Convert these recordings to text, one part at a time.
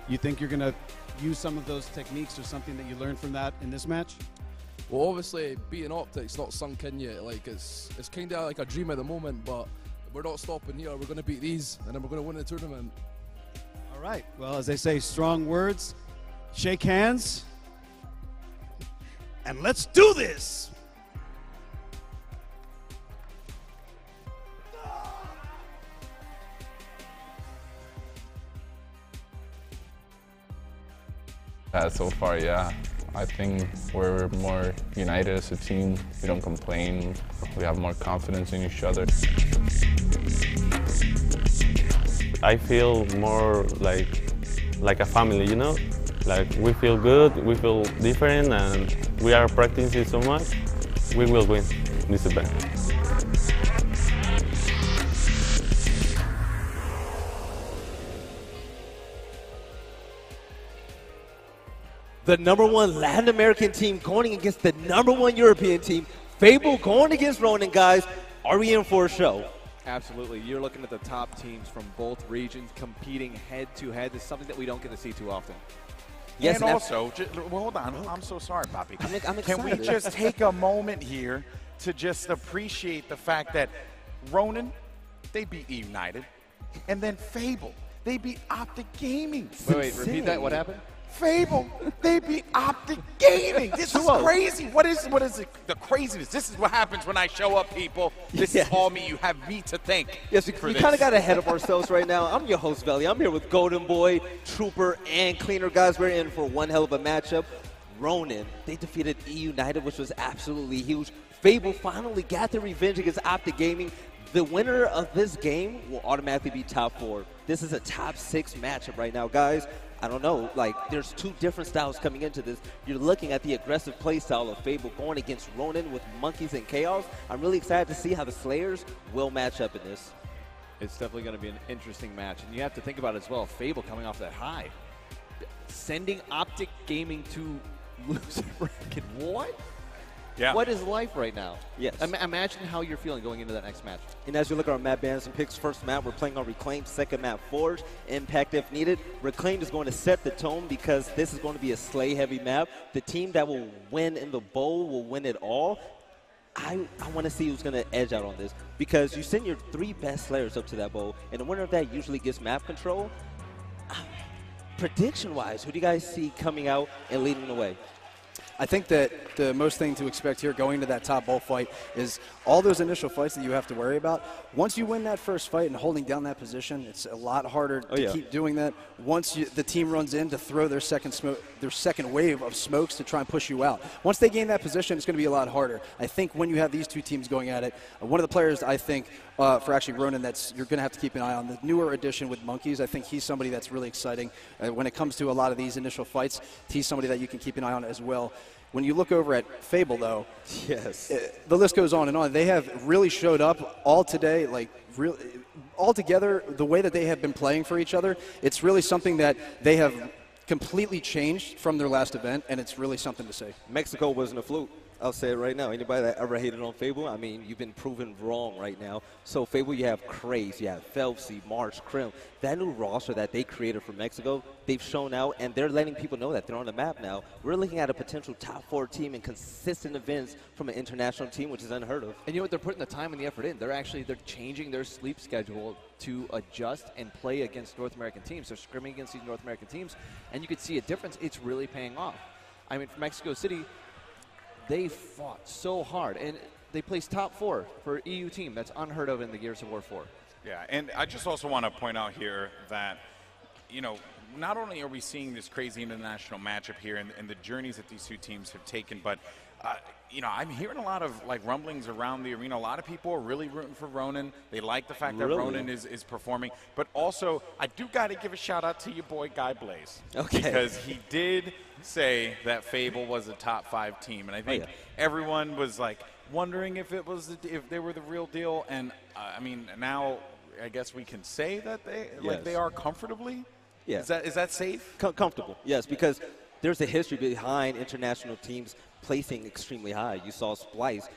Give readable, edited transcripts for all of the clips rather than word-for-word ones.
You think you're going to use some of those techniques or something that you learned from that in this match? Well, obviously, beating Optic's not sunk in yet. Like, it's kind of like a dream at the moment, but we're not stopping here. We're going to beat these, and then we're going to win the tournament. All right. Well, as they say, strong words. Shake hands. And let's do this! So far, yeah. I think we're more united as a team. We don't complain. We have more confidence in each other. I feel more like a family, you know? Like, we feel good, we feel different, and we are practicing so much. We will win this event. The #1 Latin American team going against the #1 European team. Fable going against Ronin, guys. Are we in for a show? Absolutely. You're looking at the top teams from both regions competing head-to-head. This is something that we don't get to see too often. Yes, and also, well, hold on. I'm so sorry, Bobby. I'm excited. Can we just take a moment here to just appreciate the fact that Ronin, they beat United, and then Fable, they beat Optic Gaming. Wait, repeat that. What happened? Fable, they beat Optic Gaming. This is crazy. What is the craziness? This is what happens when I show up, people. This is all me. You have me to thank. Yes, we kind of got ahead of ourselves right now. I'm your host, Veli. I'm here with Golden Boy, Trooper, and Cleaner. Guys, we're in for one hell of a matchup. Ronin, they defeated United, which was absolutely huge. Fable finally got their revenge against Optic Gaming. The winner of this game will automatically be top 4. This is a top 6 matchup right now, guys. I don't know, like, there's two different styles coming into this. You're looking at the aggressive play style of Fable going against Ronin with Monkeys and Chaos. I'm really excited to see how the Slayers will match up in this. It's definitely going to be an interesting match. And you have to think about it as well. Fable coming off that high. Sending Optic Gaming to loser bracket. What? Yeah. What is life right now? Yes. Imagine how you're feeling going into that next match. And as you look at our map bans and picks, first map, we're playing on Reclaim, second map, Forge, Impact if needed. Reclaim is going to set the tone because this is going to be a slay-heavy map. The team that will win in the bowl will win it all. I want to see who's going to edge out on this because you send your 3 best Slayers up to that bowl, and the winner of that usually gets map control. Prediction-wise, who do you guys see coming out and leading the way? I think that the most thing to expect here going to that top bowl fight is all those initial fights that you have to worry about. Once you win that first fight and holding down that position, it's a lot harder to keep doing that. Once the team runs in to throw their second wave of smokes to try and push you out. Once they gain that position, it's going to be a lot harder. I think when you have these two teams going at it, one of the players I think for actually Ronin that's you're going to have to keep an eye on, the newer addition with Monkeys, I think he's somebody that's really exciting. When it comes to a lot of these initial fights, he's somebody that you can keep an eye on as well. When you look over at Fable, though, yes, the list goes on and on. They have really showed up all today, like really, all together, the way that they have been playing for each other. It's really something that they have completely changed from their last event, and it's really something to say. Mexico wasn't a fluke. I'll say it right now. Anybody that ever hated on Fable, I mean, you've been proven wrong right now. So Fable, you have Craze, you have Phelpsy, March, Krim. That new roster that they created for Mexico, they've shown out, and they're letting people know that they're on the map now. We're looking at a potential top 4 team in consistent events from an international team, which is unheard of. And you know what? They're putting the time and the effort in. They're changing their sleep schedule to adjust and play against North American teams. They're scrimming against these North American teams, and you could see a difference. It's really paying off. I mean, for Mexico City, they fought so hard, and they placed top 4 for an EU team. That's unheard of in the Gears of War 4. Yeah, and I just also want to point out here that, you know, not only are we seeing this crazy international matchup here and the journeys that these two teams have taken, but, you know, I'm hearing a lot of, like, rumblings around the arena. A lot of people are really rooting for Ronin. They like the fact that Ronin is performing. But also, I do got to give a shout-out to your boy, Guy Blaze. Okay. Because he did say that Fable was a top 5 team. And I think everyone was, like, wondering if they were the real deal. And, I mean, now I guess we can say that they are comfortably? Yeah. Is that safe? Comfortable, yes, because there's a history behind international teams placing extremely high. You saw Splice,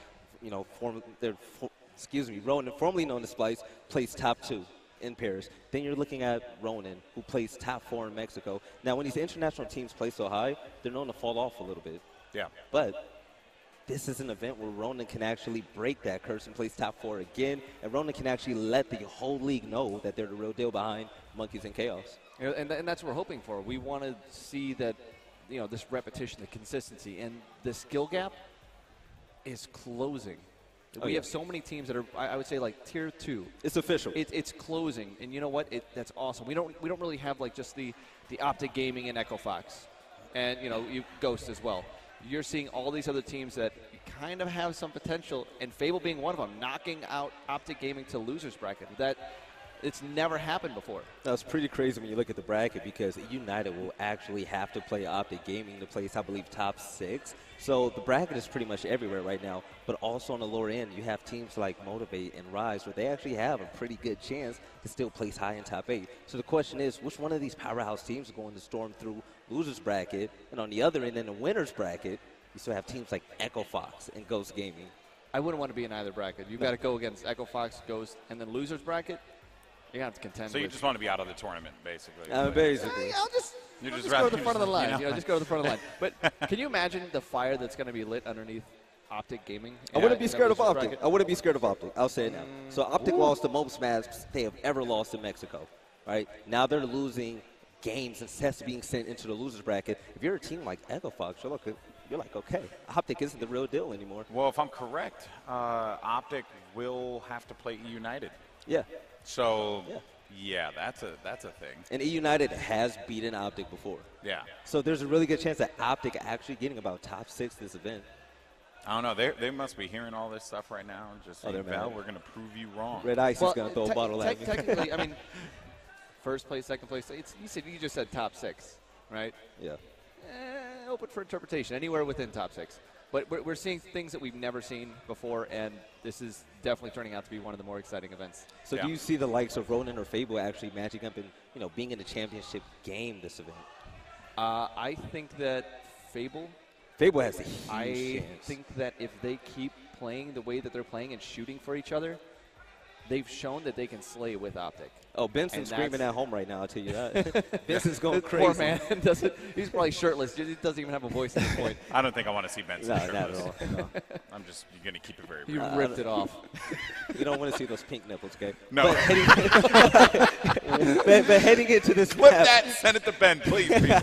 you know, Ronin, formerly known as Splice, placed top 2 in Paris. Then you're looking at Ronin, who plays top 4 in Mexico. Now, when these international teams play so high, they're known to fall off a little bit. Yeah. But this is an event where Ronin can actually break that curse and place top 4 again, and Ronin can actually let the whole league know that they're the real deal behind Monkeys and Chaos. And that's what we're hoping for. We want to see that, you know, this repetition, the consistency, and the skill gap is closing. We have so many teams that are, I would say, like tier 2. It's official. It's closing, and you know what? That's awesome. We don't really have like just the Optic Gaming and Echo Fox, and you know, Ghost as well. You're seeing all these other teams that kind of have some potential, and Fable being one of them, knocking out Optic Gaming to losers bracket. That it's never happened before. That's pretty crazy when you look at the bracket, because United will actually have to play Optic Gaming to place, I believe, top 6. So the bracket is pretty much everywhere right now. But also on the lower end, you have teams like Motivate and Rise, where they actually have a pretty good chance to still place high in top 8. So the question is, which one of these powerhouse teams is going to storm through losers bracket? And on the other end, in the winners bracket, you still have teams like Echo Fox and Ghost Gaming. I wouldn't want to be in either bracket. You've got to go against Echo Fox, Ghost, and then losers bracket. You have to contend. So you just want to be out of the tournament, basically. Basically. I'll just go to the front of the line. You know, just go to the front of the line. But can you imagine the fire that's going to be lit underneath Optic Gaming? I wouldn't be scared of Optic. I wouldn't be scared of Optic. I'll say it now. So Optic lost the most matches they have ever lost in Mexico. Right now they're losing games instead of being sent into the losers bracket. If you're a team like Echo Fox, you're like, okay, Optic isn't the real deal anymore. Well, if I'm correct, Optic will have to play United. Yeah. So, yeah, that's a thing. And United has beaten Optic before. Yeah. So there's a really good chance that Optic actually getting about top 6 this event. I don't know. They must be hearing all this stuff right now and just saying, Val, we're going to prove you wrong. Red Ice is going to throw a bottle at me. Technically, I mean, first place, second place. You just said top 6, right? Yeah. Open for interpretation. Anywhere within top 6. But we're seeing things that we've never seen before, and this is definitely turning out to be one of the more exciting events. So do you see the likes of Ronin or Fable actually matching up and, you know, being in the championship game this event? I think that Fable has a huge chance. think that if they keep playing the way that they're playing and shooting for each other, they've shown that they can slay with Optic. Oh, Benson's screaming at home right now, I'll tell you that. Benson's going crazy. Poor man. He's probably shirtless. He doesn't even have a voice at this point. I don't think I want to see Benson shirtless. Not at all. No. I'm just going to keep it very You brief. ripped it off. You don't want to see those pink nipples, okay? No. But heading into this Flip map, that and send it to Ben, please, people.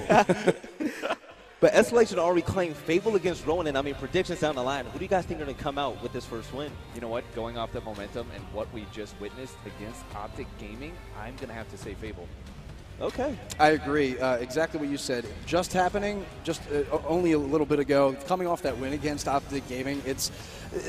But Escalation already claimed Fable against Ronin. I mean, predictions down the line. Who do you guys think are going to come out with this first win? You know what? Going off the momentum and what we just witnessed against Optic Gaming, I'm going to have to say Fable. Okay. I agree. Exactly what you said. Just happening, only a little bit ago, coming off that win against Optic Gaming, it's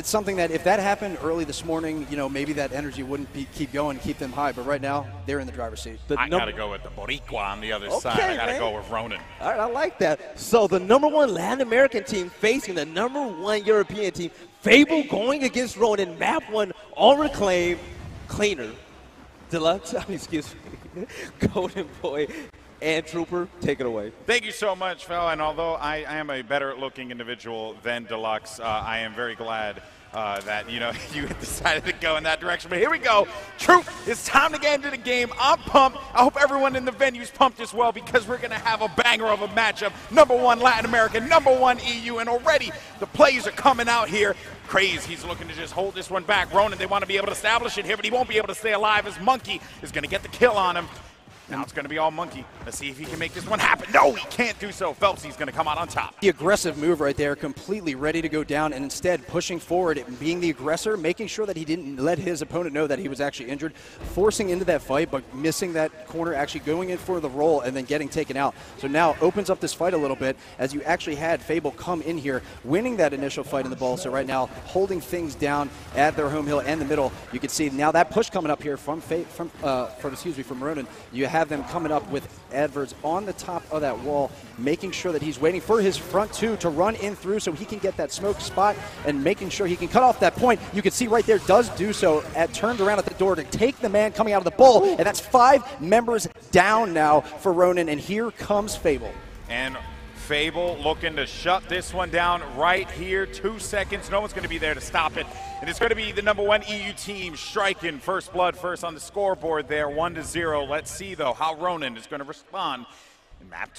something that if that happened early this morning, you know, maybe that energy wouldn't keep going, keep them high. But right now, they're in the driver's seat. I got to go with the Boricua on the other side. I got to go with Ronin. All right, I like that. So the #1 Latin American team facing the #1 European team. Fable going against Ronin. Map 1 on Reclaim. Cleaner. Deluxe, excuse me. Golden Boy and Trooper, take it away. Thank you so much, Phil. And although I am a better-looking individual than Deluxe, I am very glad that, you know, you decided to go in that direction. But here we go. Troop, it's time to get into the game. I'm pumped. I hope everyone in the venue's pumped as well, because we're going to have a banger of a matchup. #1 Latin America, #1 EU, and already the plays are coming out here. Craze, he's looking to just hold this one back. Ronin, they want to be able to establish it here, but he won't be able to stay alive as Monkey is going to get the kill on him. Now it's going to be all Monkey. Let's see if he can make this one happen. No, he can't do so. Phelpsy's going to come out on top. The aggressive move right there, completely ready to go down, and instead pushing forward and being the aggressor, making sure that he didn't let his opponent know that he was actually injured, forcing into that fight, but missing that corner, actually going in for the roll and then getting taken out. So now opens up this fight a little bit, as you actually had Fable come in here, winning that initial fight in the ball. So right now, holding things down at their home hill and the middle. You can see now that push coming up here from Ronin. You have them coming up with adverts on the top of that wall, making sure that he's waiting for his front two to run in through so he can get that smoke spot and making sure he can cut off that point. You can see right there does do so, turned around at the door to take the man coming out of the bull, and that's 5 members down now for Ronin, and here comes Fable. And Fable looking to shut this one down right here. 2 seconds. No one's going to be there to stop it. And it's going to be the #1 EU team striking first blood first on the scoreboard there, 1-0. Let's see, though, how Ronin is going to respond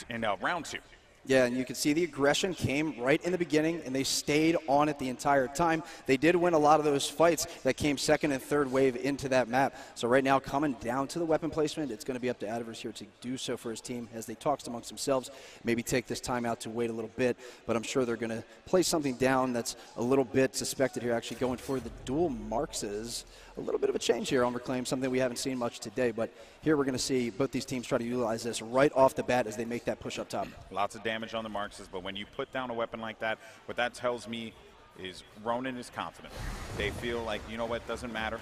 in round 2. Yeah, and you can see the aggression came right in the beginning, and they stayed on it the entire time. They did win a lot of those fights that came second and third wave into that map. So right now, coming down to the weapon placement, it's going to be up to Adverse here to do so for his team as they talk amongst themselves. Maybe take this time out to wait a little bit, but I'm sure they're going to play something down that's a little bit suspected here, actually going for the dual Marxes. A little bit of a change here on Reclaim, something we haven't seen much today, but here we're going to see both these teams try to utilize this right off the bat as they make that push up top. Lots of damage on the Marxes, but when you put down a weapon like that, what that tells me is Ronin is confident. They feel like, you know what, doesn't matter.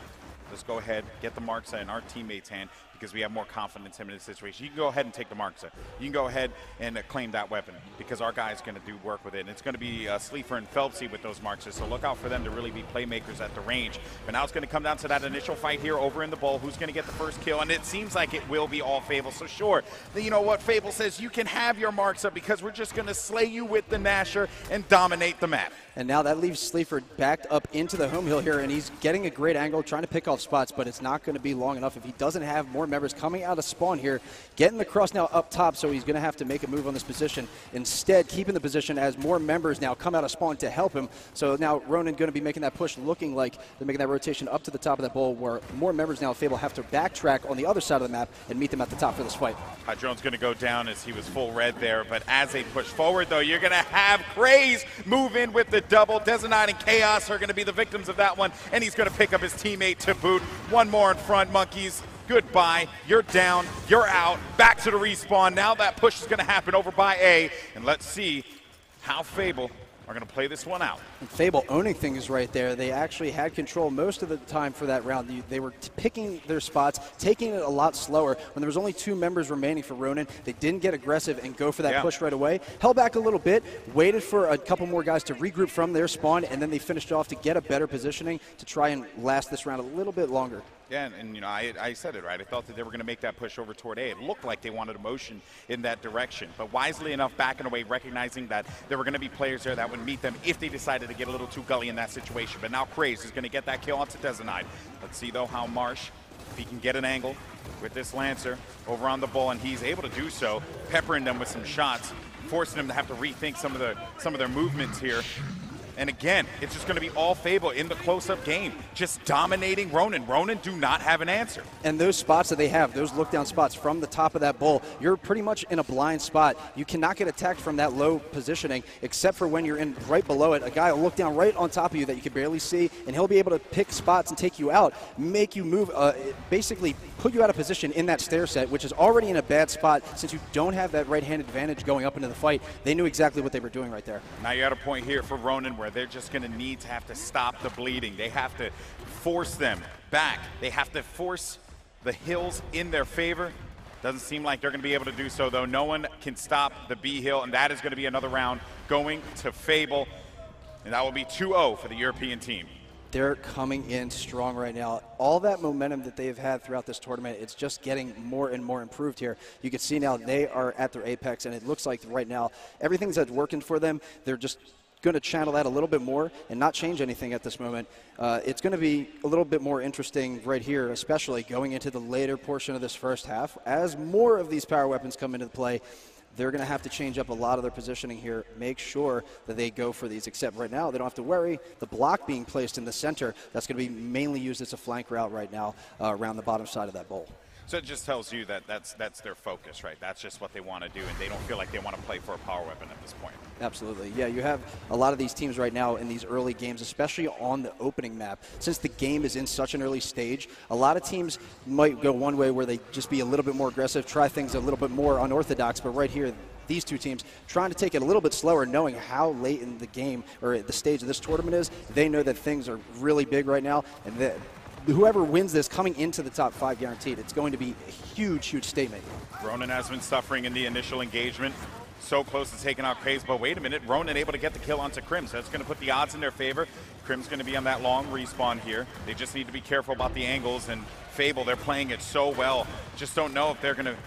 Let's go ahead, get the Marxa in our teammate's hand because we have more confidence in this situation. You can go ahead and take the Marxa. You can go ahead and claim that weapon because our guy's going to do work with it. And it's going to be Sleeper and Phelpsy with those Marxas, so look out for them to really be playmakers at the range. But now it's going to come down to that initial fight here over in the bowl. Who's going to get the first kill? And it seems like it will be all Fable. So sure, you know what? Fable says you can have your Marxa because we're just going to slay you with the Nasher and dominate the map. And now that leaves Sleaford backed up into the home hill here, and he's getting a great angle, trying to pick off spots, but it's not going to be long enough if he doesn't have more members coming out of spawn here. Getting the cross now up top, so he's going to have to make a move on this position. Instead, keeping the position as more members now come out of spawn to help him. So now Ronin going to be making that push, looking like they're making that rotation up to the top of that bowl, where more members now of Fable have to backtrack on the other side of the map and meet them at the top for this fight. Drone's going to go down as he was full red there, but as they push forward, though, you're going to have Craze move in with the double. Desanite and Chaos are going to be the victims of that one, and he's going to pick up his teammate to boot. One more in front, Monkeys. Goodbye. You're down. You're out. Back to the respawn. Now that push is going to happen over by A, and let's see how Fable are going to play this one out. And Fable owning things right there. They actually had control most of the time for that round. They were picking their spots, taking it a lot slower. When there was only 2 members remaining for Ronin, they didn't get aggressive and go for that push right away. Held back a little bit, waited for a couple more guys to regroup from their spawn, and then they finished off to get a better positioning to try and last this round a little bit longer. Yeah, and you know, I said it right. I thought that they were going to make that push over toward A. It looked like they wanted a motion in that direction, but wisely enough, backing away, recognizing that there were going to be players there that would meet them if they decided to get a little too gully in that situation. But now Craze is going to get that kill onto Desanite. Let's see, though, how Marsh, if he can get an angle with this Lancer over on the ball, and he's able to do so, peppering them with some shots, forcing them to have to rethink some of their movements here. And again, it's just going to be all Fable in the close-up game, just dominating Ronin. Ronin do not have an answer. And those spots that they have, those look-down spots from the top of that bowl, you're pretty much in a blind spot. You cannot get attacked from that low positioning, except for when you're in right below it. A guy will look down right on top of you that you can barely see, and he'll be able to pick spots and take you out, make you move, basically put you out of position in that stair set, which is already in a bad spot since you don't have that right-hand advantage going up into the fight. They knew exactly what they were doing right there. Now you're at a point here for Ronin where they're just going to need to have to stop the bleeding. They have to force them back. They have to force the hills in their favor. Doesn't seem like they're going to be able to do so, though. No one can stop the B hill, and that is going to be another round going to Fable. And that will be 2-0 for the European team. They're coming in strong right now. All that momentum that they've had throughout this tournament, it's just getting more and more improved here. You can see now they are at their apex, and it looks like right now everything's working for them. They're just going to channel that a little bit more and not change anything at this moment. It's going to be a little bit more interesting right here, especially going into the later portion of this first half. As more of these power weapons come into play, they're going to have to change up a lot of their positioning here, make sure that they go for these, except right now they don't have to worry. The block being placed in the center, that's going to be mainly used as a flank route right now around the bottom side of that bowl. So it just tells you that that's their focus, right? That's just what they want to do, and they don't feel like they want to play for a power weapon at this point. Absolutely. Yeah, you have a lot of these teams right now in these early games, especially on the opening map. Since the game is in such an early stage, a lot of teams might go one way where they just be a little bit more aggressive, try things a little bit more unorthodox, but right here, these two teams trying to take it a little bit slower, knowing how late in the game or at the stage of this tournament is. They know that things are really big right now, and that whoever wins this coming into the top 5 guaranteed, it's going to be a huge, huge statement. Ronin has been suffering in the initial engagement. So close to taking out Craze, but wait a minute, Ronin able to get the kill onto Crim, so that's going to put the odds in their favor. Crim's going to be on that long respawn here. They just need to be careful about the angles, and Fable, they're playing it so well. Just don't know if they're going to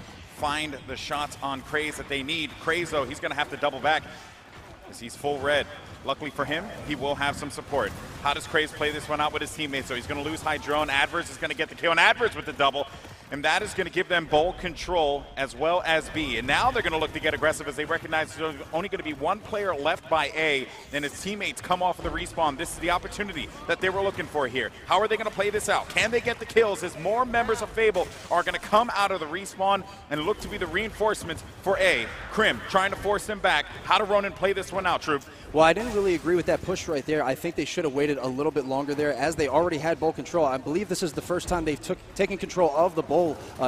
find the shots on Craze that they need. Craze, though, he's going to have to double back as he's full red. Luckily for him, he will have some support. How does Craze play this one out with his teammates? So he's going to lose Hydrone. Adverse is going to get the kill, and Adverse with the double. And that is going to give them bowl control as well as B. And now they're going to look to get aggressive as they recognize there's only going to be one player left by A, and his teammates come off of the respawn. This is the opportunity that they were looking for here. How are they going to play this out? Can they get the kills as more members of Fable are going to come out of the respawn and look to be the reinforcements for A? Crim trying to force them back. How do Ronin play this one out, Troop? Well, I didn't really agree with that push right there. I think they should have waited a little bit longer there as they already had bowl control. I believe this is the first time they've taken control of the bowl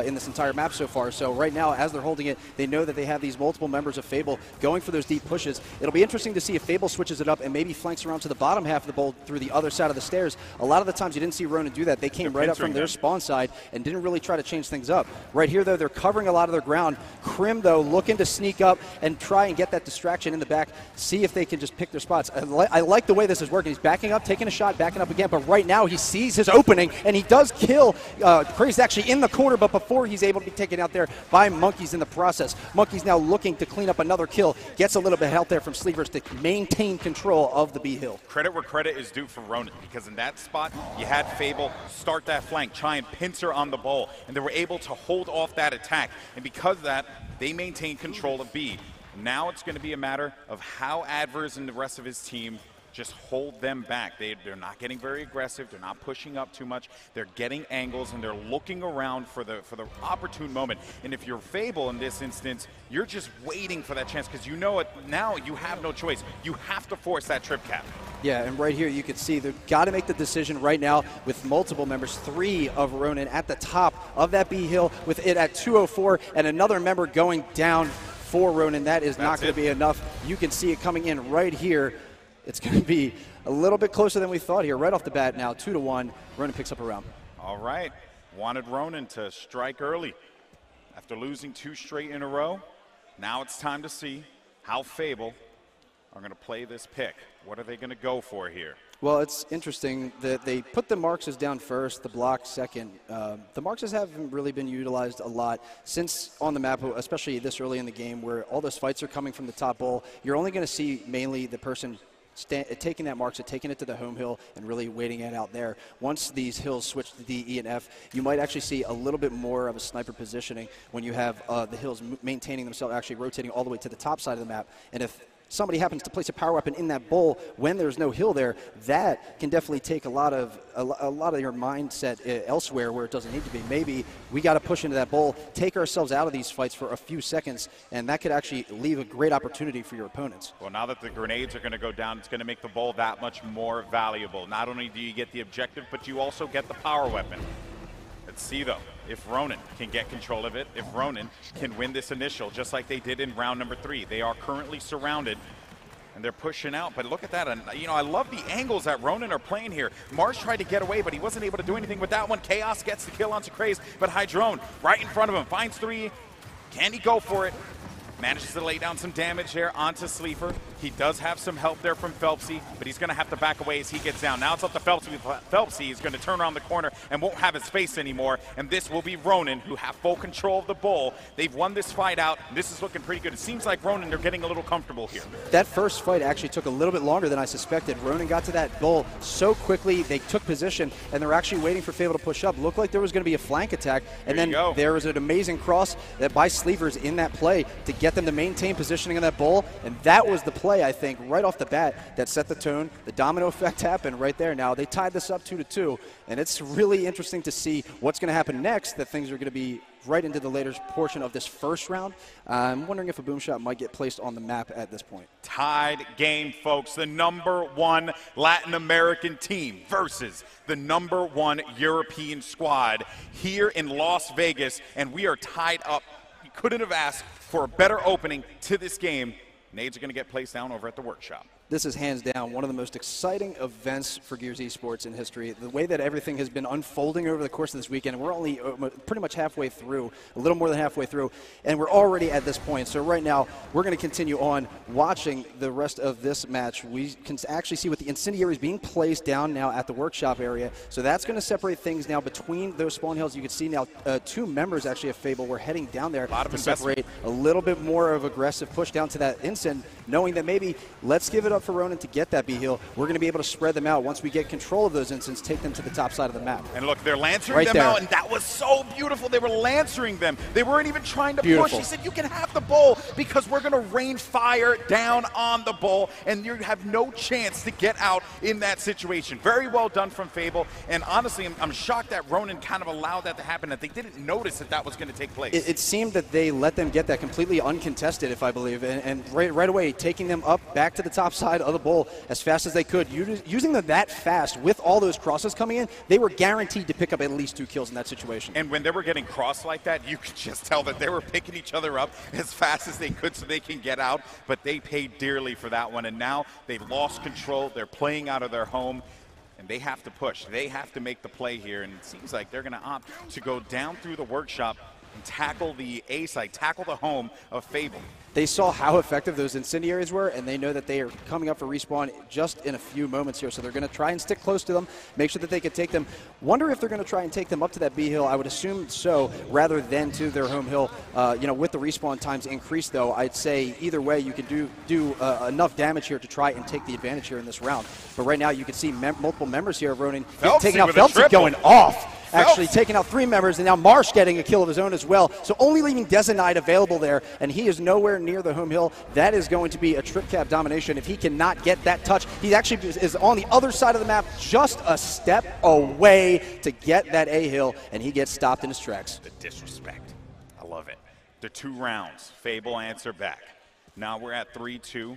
in this entire map so far. So right now, as they're holding it, they know that they have these multiple members of Fable going for those deep pushes. It'll be interesting to see if Fable switches it up and maybe flanks around to the bottom half of the bowl through the other side of the stairs. A lot of the times you didn't see Ronin do that. They came right up from their spawn side and didn't really try to change things up. Right here, though, they're covering a lot of their ground. Crim, though, looking to sneak up and try and get that distraction in the back, see if they can just pick their spots. I like the way this is working. He's backing up, taking a shot, backing up again, but right now he sees his opening, and he does kill Craze actually in the corner, but before he's able to be taken out there by Monkeys in the process. Monkeys now looking to clean up another kill, gets a little bit of help there from Sleevers to maintain control of the B hill. Credit where credit is due for Ronin, because in that spot, you had Fable start that flank, try and pincer on the bowl, and they were able to hold off that attack, and because of that, they maintained control of B. Now it's going to be a matter of how Adverse and the rest of his team just hold them back. They're not getting very aggressive. They're not pushing up too much. They're getting angles, and they're looking around for the opportune moment. And if you're Fable in this instance, you're just waiting for that chance because you know it now. You have no choice. You have to force that trip cap. Yeah, and right here you can see they've got to make the decision right now with multiple members, 3 of Ronin at the top of that B hill with it at 204 and another member going down for Ronin. That is not going to be enough. You can see it coming in right here. It's going to be a little bit closer than we thought here. Right off the bat now, 2-1. Ronin picks up a round. All right. Wanted Ronin to strike early. After losing 2 straight in a row, now it's time to see how Fable are going to play this pick. What are they going to go for here? Well, it's interesting that they put the Marxes down first, the block second. The Marxes haven't really been utilized a lot since on the map, especially this early in the game where all those fights are coming from the top bowl. You're only going to see mainly the person taking that Marks and taking it to the home hill and really waiting it out there. Once these hills switch to D, E, and F, you might actually see a little bit more of a sniper positioning when you have the hills maintaining themselves, actually rotating all the way to the top side of the map. And if somebody happens to place a power weapon in that bowl when there's no hill there, that can definitely take a lot of your mindset elsewhere where it doesn't need to be. Maybe we got to push into that bowl, take ourselves out of these fights for a few seconds, and that could actually leave a great opportunity for your opponents. Well, now that the grenades are going to go down, it's going to make the bowl that much more valuable. Not only do you get the objective, but you also get the power weapon. Let's see, though, if Ronin can get control of it, if Ronin can win this initial, just like they did in round number 3. They are currently surrounded, and they're pushing out. But look at that. And, you know, I love the angles that Ronin are playing here. Mars tried to get away, but he wasn't able to do anything with that one. Chaos gets the kill onto Craze, but Hydrone right in front of him, finds 3. Can he go for it? Manages to lay down some damage there onto Sleeper. He does have some help there from Phelpsy, but he's going to have to back away as he gets down. Now it's up to Phelpsy. Phelpsy is going to turn around the corner and won't have his face anymore, and this will be Ronin, who have full control of the bowl. They've won this fight out, and this is looking pretty good. It seems like Ronin are getting a little comfortable here. That first fight actually took a little bit longer than I suspected. Ronin got to that bowl so quickly, they took position, and they're actually waiting for Fable to push up. Looked like there was going to be a flank attack, and then there was an amazing cross that by Sleevers in that play to get them to maintain positioning in that bowl, and that was the play, I think, right off the bat that set the tone. The domino effect happened right there. Now they tied this up 2-2, and it's really interesting to see what's going to happen next, that things are going to be right into the later portion of this first round. I'm wondering if a boom shot might get placed on the map at this point. Tied game, folks. The #1 Latin American team versus the #1 European squad here in Las Vegas, and we are tied up. You couldn't have asked for a better opening to this game. Nades are going to get placed down over at the workshop. this is hands down one of the most exciting events for Gears Esports in history. The way that everything has been unfolding over the course of this weekend, we're only pretty much halfway through, a little more than halfway through, and we're already at this point. So right now, we're going to continue on watching the rest of this match. We can actually see what the incendiaries being placed down now at the workshop area. So that's going to separate things now between those spawn hills. You can see now 2 members actually of Fable were heading down there to separate a little bit more of aggressive push down to that Incend, knowing that maybe let's give it up for Ronin to get that B heal. We're going to be able to spread them out once we get control of those Incends, take them to the top side of the map. And look, they're lancering them out, and that was so beautiful. They were lancering them. They weren't even trying to push. He said, you can have the bull because we're going to rain fire down on the bull, and you have no chance to get out in that situation. Very well done from Fable, and honestly, I'm shocked that Ronin kind of allowed that to happen, that they didn't notice that that was going to take place. It seemed that they let them get that completely uncontested, if I believe, and right away taking them up back to the top side of the bowl as fast as they could. Using them that fast with all those crosses coming in, they were guaranteed to pick up at least 2 kills in that situation. And when they were getting crossed like that, you could just tell that they were picking each other up as fast as they could so they can get out, but they paid dearly for that one, and now they lost control. They're playing out of their home, and they have to push. They have to make the play here, and it seems like they're going to opt to go down through the workshop and tackle the A site, tackle the home of Fable. They saw how effective those incendiaries were, and they know that they are coming up for respawn just in a few moments here. So they're going to try and stick close to them, make sure that they can take them. Wonder if they're going to try and take them up to that B hill. I would assume so, rather than to their home hill. With the respawn times increased, though, I'd say either way you could do enough damage here to try and take the advantage here in this round. But right now you can see multiple members here of Ronin taking out Feltzy, going off. Actually taking out 3 members, and now Marsh getting a kill of his own as well. So only leaving Dezenite available there, and he is nowhere near the home hill. That is going to be a trip cap domination if he cannot get that touch. He actually is on the other side of the map, just a step away to get that A hill, and he gets stopped in his tracks. The disrespect. I love it. The 2 rounds. Fable answer back. Now we're at 3-2.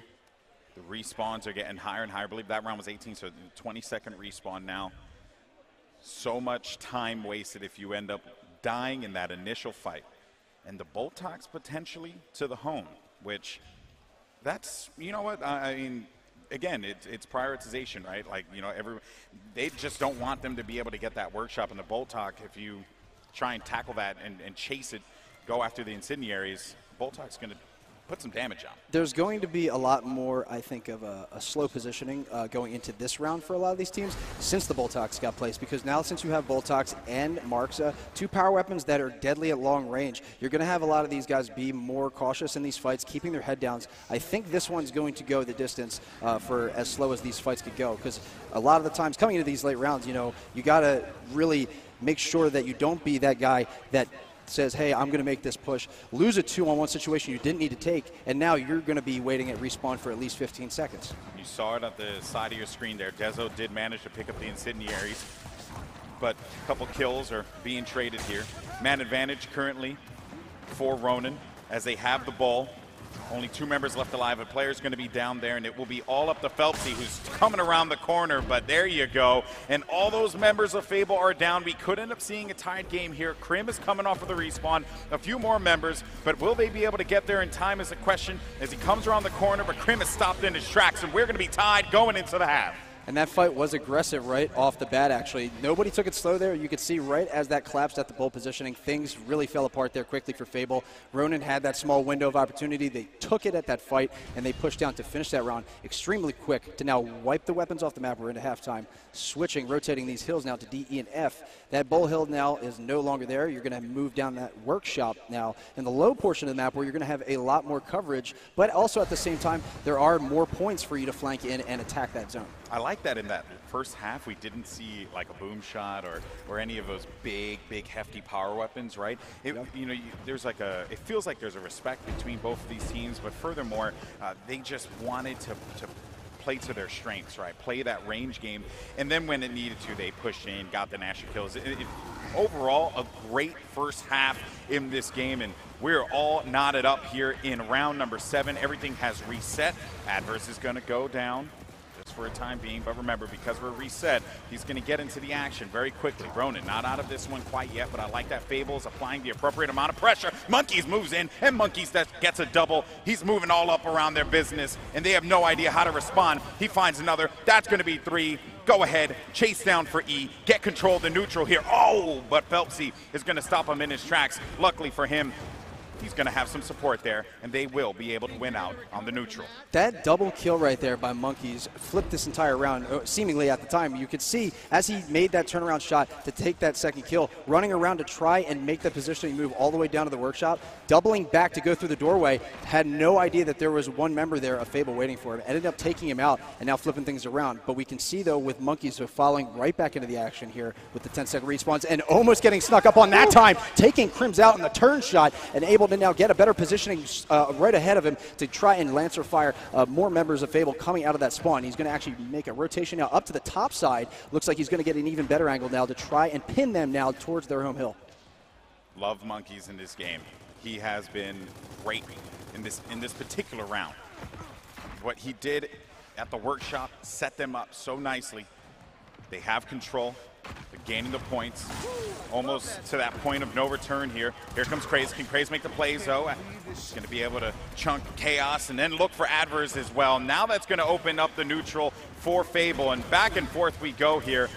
The respawns are getting higher and higher. I believe that round was 18, so 20-second respawn now. So much time wasted if you end up dying in that initial fight. And the Boltox potentially to the home, which that's, you know what, I mean, again, it's prioritization, right? Like, you know, they just don't want them to be able to get that workshop in the Boltox. If you try and tackle that and chase it, go after the incendiaries, Boltox going to put some damage on. There's going to be a lot more, I think, of a slow positioning going into this round for a lot of these teams since the Boltox got placed, because now since you have Boltox and Marxa, 2 power weapons that are deadly at long range, you're going to have a lot of these guys be more cautious in these fights, keeping their head downs. I think this one's going to go the distance for as slow as these fights could go, because a lot of the times coming into these late rounds, you know, you got to really make sure that you don't be that guy that says, hey, I'm going to make this push, lose a 2-on-1 situation you didn't need to take, and now you're going to be waiting at respawn for at least 15 seconds. You saw it at the side of your screen there. Dezo did manage to pick up the incendiaries, but a couple kills are being traded here. Man advantage currently for Ronin as they have the ball. Only 2 members left alive. A player's going to be down there, and it will be all up to Feltzy, who's coming around the corner, but there you go. And all those members of Fable are down. We could end up seeing a tied game here. Krim is coming off of the respawn. A few more members, but will they be able to get there in time is the question as he comes around the corner, but Krim is stopped in his tracks, and we're going to be tied going into the half. And that fight was aggressive right off the bat, actually. Nobody took it slow there. You could see right as that collapsed at the bull positioning, things really fell apart there quickly for Fable. Ronin had that small window of opportunity. They took it at that fight, and they pushed down to finish that round extremely quick to now wipe the weapons off the map. We're into halftime. Switching, rotating these hills now to D, E, and F. That bull hill now is no longer there. You're going to move down that workshop now in the low portion of the map where you're going to have a lot more coverage, but also at the same time, there are more points for you to flank in and attack that zone. I like that in that first half we didn't see like a boom shot or any of those big hefty power weapons, right? There's like it feels like there's a respect between both of these teams, but furthermore they just wanted to play to their strengths, right? Play that range game, and then when it needed to, they pushed in, got the national kills. Overall, a great first half in this game, and we're all knotted up here in round number 7. Everything has reset. Adverse is going to go down just for a time being, but remember, because we're reset, he's going to get into the action very quickly. Ronin not out of this one quite yet, but I like that Fable's applying the appropriate amount of pressure. Monkeys moves in, and Monkeys that gets a double. He's moving all up around their business, and they have no idea how to respond. He finds another. That's going to be 3. Go ahead, chase down for E, get control of the neutral here. Oh, but Phelpsy is going to stop him in his tracks. Luckily for him, he's going to have some support there, and they will be able to win out on the neutral. That double kill right there by Monkeys flipped this entire round, seemingly at the time. You could see as he made that turnaround shot to take that second kill, running around to try and make the positioning move all the way down to the workshop, doubling back to go through the doorway, had no idea that there was one member there of Fable waiting for him, ended up taking him out and now flipping things around. But we can see, though, with Monkeys falling right back into the action here with the 10-second respawns and almost getting snuck up on that time, taking Crims out in the turn shot and able to now get a better positioning right ahead of him to try and Lancer fire more members of Fable coming out of that spawn. He's going to actually make a rotation now up to the top side. Looks like he's going to get an even better angle now to try and pin them now towards their home hill. Love Monkeys in this game. He has been great in this particular round. What he did at the workshop set them up so nicely. They have control. They're gaining the points, almost to that point of no return here. Here comes Craze. Can Craze make the plays, though? He's going to be able to chunk Chaos and then look for Adverse as well. Now that's going to open up the neutral for Fable, and back and forth we go here.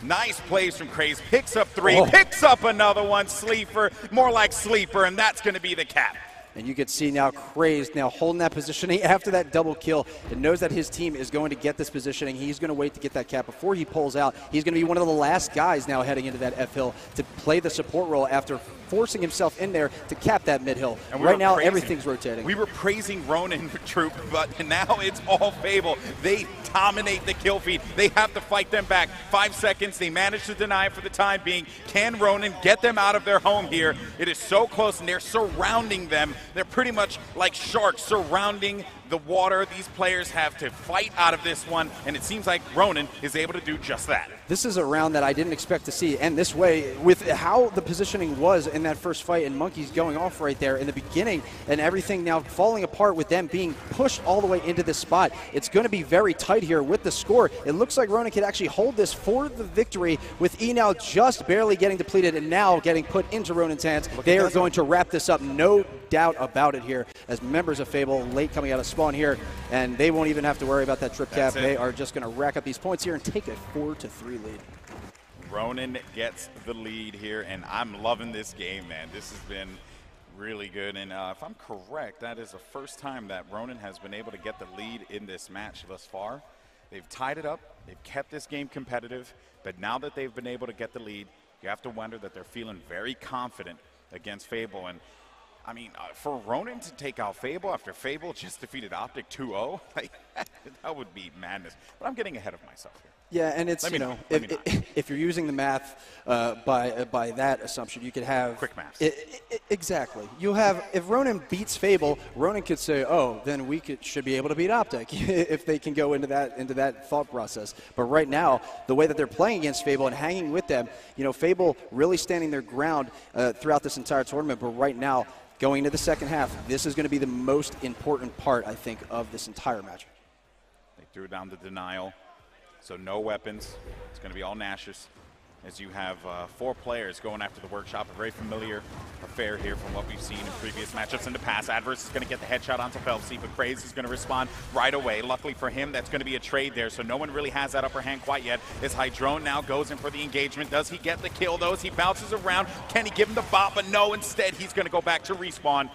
Nice plays from Craze. Picks up 3, picks up another one. Sleeper, more like Sleeper, and that's going to be the cap. And you can see now Crazed now holding that positioning after that double kill and knows that his team is going to get this positioning. He's going to wait to get that cap before he pulls out. He's going to be one of the last guys now heading into that F hill to play the support role after forcing himself in there to cap that mid hill. And right now everything's rotating. We were praising Ronin Troop, but now it's all Fable. They dominate the kill feed. They have to fight them back. 5 seconds. They managed to deny it for the time being. Can Ronin get them out of their home here? It is so close, and they're surrounding them. They're pretty much like sharks surrounding the water. These players have to fight out of this one, and it seems like Ronin is able to do just that. This is a round that I didn't expect to see end this way with how the positioning was in that first fight and Monkeys going off right there in the beginning and everything now falling apart with them being pushed all the way into this spot. It's going to be very tight here with the score. It looks like Ronin could actually hold this for the victory with E now just barely getting depleted and now getting put into Ronin's hands. They are going to wrap this up, no doubt about it here, as members of Fable late coming out of spawn here, and they won't even have to worry about that trip cap. They are just going to rack up these points here and take a 4-3 lead. Ronin gets the lead here, and I'm loving this game, man. This has been really good, and if I'm correct, that is the first time that Ronin has been able to get the lead in this match thus far. They've tied it up. They've kept this game competitive, but now that they've been able to get the lead, you have to wonder that they're feeling very confident against Fable. And I mean, for Ronin to take out Fable after Fable just defeated Optic 2-0, like, that would be madness. But I'm getting ahead of myself here. Yeah, and it's, you know, if you're using the math by that assumption, you could have quick math. Exactly. You have, if Ronin beats Fable, Ronin could say, oh, then we should be able to beat Optic if they can go into that thought process. But right now, the way that they're playing against Fable and hanging with them, you know, Fable really standing their ground throughout this entire tournament. But right now, going into the second half, this is going to be the most important part, I think, of this entire match. They threw down the denial. So no weapons. It's going to be all Nashers, as you have 4 players going after the workshop. A very familiar affair here from what we've seen in previous matchups in the past. Adverse is going to get the headshot onto Phelpsy, but Craze is going to respond right away. Luckily for him, that's going to be a trade there, so no one really has that upper hand quite yet. As Hydrone now goes in for the engagement. Does he get the kill, though, as he bounces around? Can he give him the bot? But no, instead he's going to go back to respawn.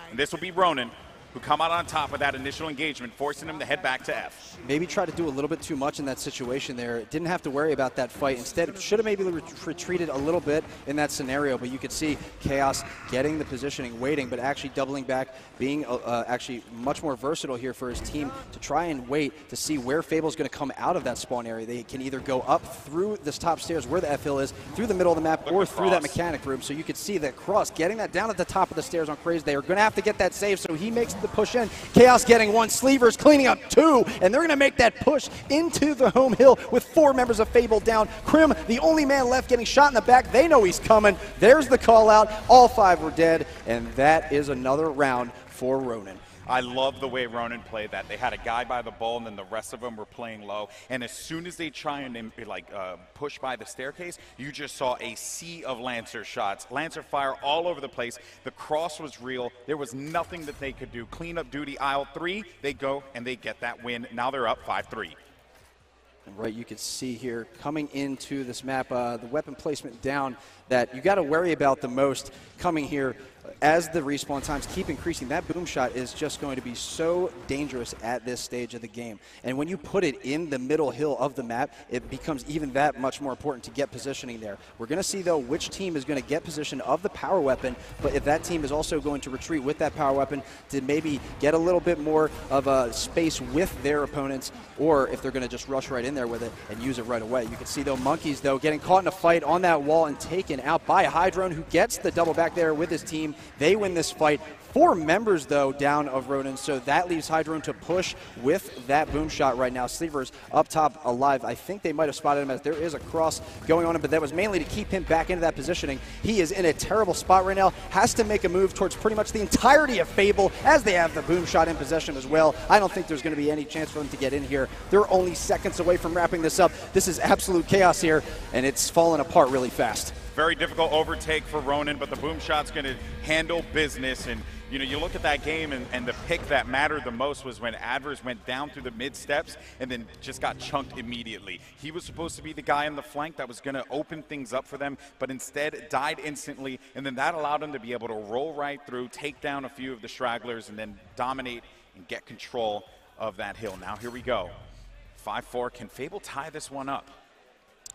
And this will be Ronin, who come out on top of that initial engagement, forcing him to head back to F. Maybe try to do a little bit too much in that situation there. Didn't have to worry about that fight. Instead, should have maybe retreated a little bit in that scenario, but you could see Chaos getting the positioning, waiting, but actually doubling back, being actually much more versatile here for his team to try and wait to see where Fable's going to come out of that spawn area. They can either go up through this top stairs where the F hill is, through the middle of the map, or through that mechanic room. So you could see that Cross getting that down at the top of the stairs on Craze. They are going to have to get that save, so he makes the push in. Chaos getting 1, Sleevers cleaning up 2, and they're going to make that push into the home hill with 4 members of Fable down. Crim, the only man left, getting shot in the back. They know he's coming. There's the call out. All 5 were dead, and that is another round for Ronin. I love the way Ronin played that. They had a guy by the ball, and then the rest of them were playing low. And as soon as they try and push by the staircase, you just saw a sea of Lancer shots. Lancer fire all over the place. The cross was real. There was nothing that they could do. Cleanup duty, aisle 3, they go and they get that win. Now they're up 5-3. And right, you can see here coming into this map, the weapon placement down that you got to worry about the most coming here as the respawn times keep increasing. That boom shot is just going to be so dangerous at this stage of the game. And when you put it in the middle hill of the map, it becomes even that much more important to get positioning there. We're going to see, though, which team is going to get position of the power weapon, but if that team is also going to retreat with that power weapon to maybe get a little bit more of a space with their opponents, or if they're going to just rush right in there with it and use it right away. You can see, though, Monkeys, though, getting caught in a fight on that wall and taken out by Hydrone, who gets the double back there with his team. They win this fight. 4 members, though, down of Ronin, so that leaves Hydrone to push with that boom shot right now. Sleevers up top alive. I think they might have spotted him as there is a cross going on him, but that was mainly to keep him back into that positioning. He is in a terrible spot right now, has to make a move towards pretty much the entirety of Fable as they have the boom shot in possession as well. I don't think there's going to be any chance for them to get in here. They're only seconds away from wrapping this up. This is absolute chaos here, and it's falling apart really fast. Very difficult overtake for Ronin, but the boom shot's going to handle business. And you look at that game, and the pick that mattered the most was when Adverse went down through the mid steps and then just got chunked immediately. He was supposed to be the guy on the flank that was going to open things up for them, but instead died instantly, and then that allowed him to be able to roll right through, take down a few of the stragglers, and then dominate and get control of that hill. Now here we go. 5-4. Can Fable tie this one up?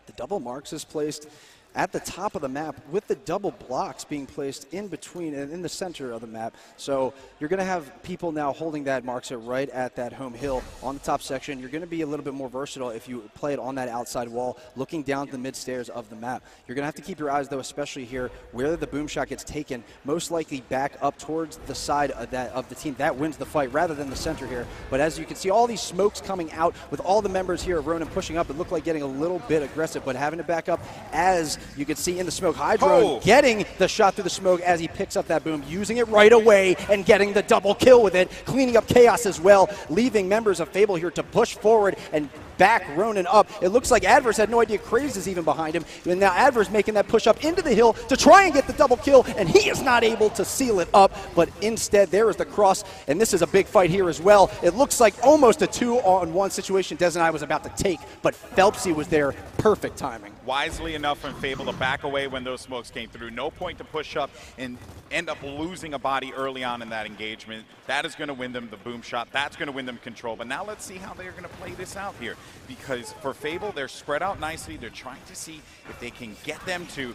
The double marks is placed at the top of the map with the double blocks being placed in between and in the center of the map. So you're going to have people now holding that marks it right at that home hill on the top section. You're going to be a little bit more versatile if you play it on that outside wall, looking down the mid stairs of the map. You're going to have to keep your eyes, though, especially here where the boom shot gets taken, most likely back up towards the side of the team that wins the fight rather than the center here. But as you can see, all these smokes coming out with all the members here of Ronin pushing up, it looked like getting a little bit aggressive, but having to back up as you can see in the smoke. Hydrone getting the shot through the smoke as he picks up that boom, using it right away and getting the double kill with it, cleaning up chaos as well, leaving members of Fable here to push forward and back Ronin up. It looks like Adverse had no idea Craze is even behind him, and now Adverse making that push up into the hill to try and get the double kill, and he is not able to seal it up, but instead there is the cross, and this is a big fight here as well. It looks like almost a 2-on-1 situation Des and I was about to take, but Phelpsy was there. Perfect timing. Wisely enough from Fable to back away when those smokes came through. No point to push up and end up losing a body early on in that engagement. That is going to win them the boom shot. That's going to win them control. But now let's see how they're going to play this out here. Because for Fable, they're spread out nicely. They're trying to see if they can get them to,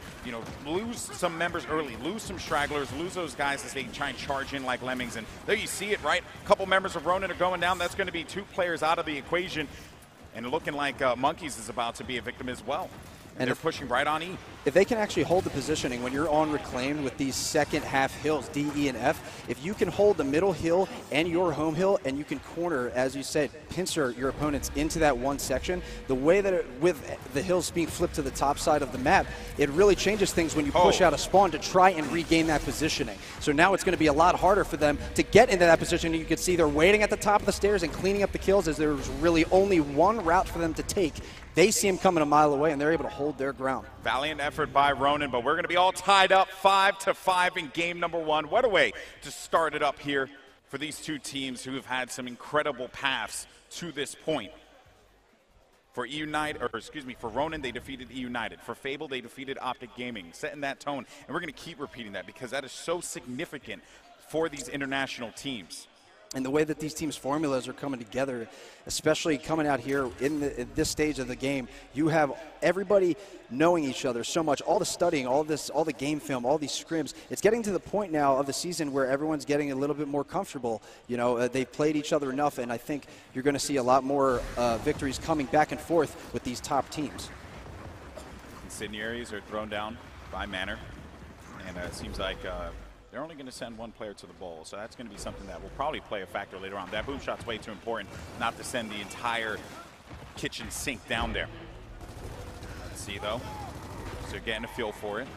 lose some members early, lose some stragglers, lose those guys as they try and charge in like lemmings. And there you see it, right? A couple members of Ronin are going down. That's going to be 2 players out of the equation. And looking like Monkeys is about to be a victim as well. And they're pushing right on E. If they can actually hold the positioning when you're on reclaimed with these second half hills, D, E, and F, if you can hold the middle hill and your home hill and you can corner, as you said, pincer your opponents into that one section, the way that with the hills being flipped to the top side of the map, it really changes things when you push out a spawn to try and regain that positioning. So now it's going to be a lot harder for them to get into that position. You can see they're waiting at the top of the stairs and cleaning up the kills as there's really only one route for them to take. They see him coming a mile away, and they're able to hold their ground. Valiant effort by Ronin, but we're going to be all tied up 5-5 in game number 1. What a way to start it up here for these 2 teams who have had some incredible paths to this point. For for Ronin, they defeated E United. For Fable, they defeated Optic Gaming, setting that tone. And we're going to keep repeating that because that is so significant for these international teams. And the way that these teams' formulas are coming together, especially coming out here in this stage of the game, you have everybody knowing each other so much. All the studying, all the game film, all these scrims. It's getting to the point now of the season where everyone's getting a little bit more comfortable. They've played each other enough, and I think you're going to see a lot more victories coming back and forth with these top teams. Incendiaries are thrown down by Manor, and it seems like they're only going to send 1 player to the bowl, so that's going to be something that will probably play a factor later on. That boom shot's way too important not to send the entire kitchen sink down there. Let's see, though. So they're getting a feel for it.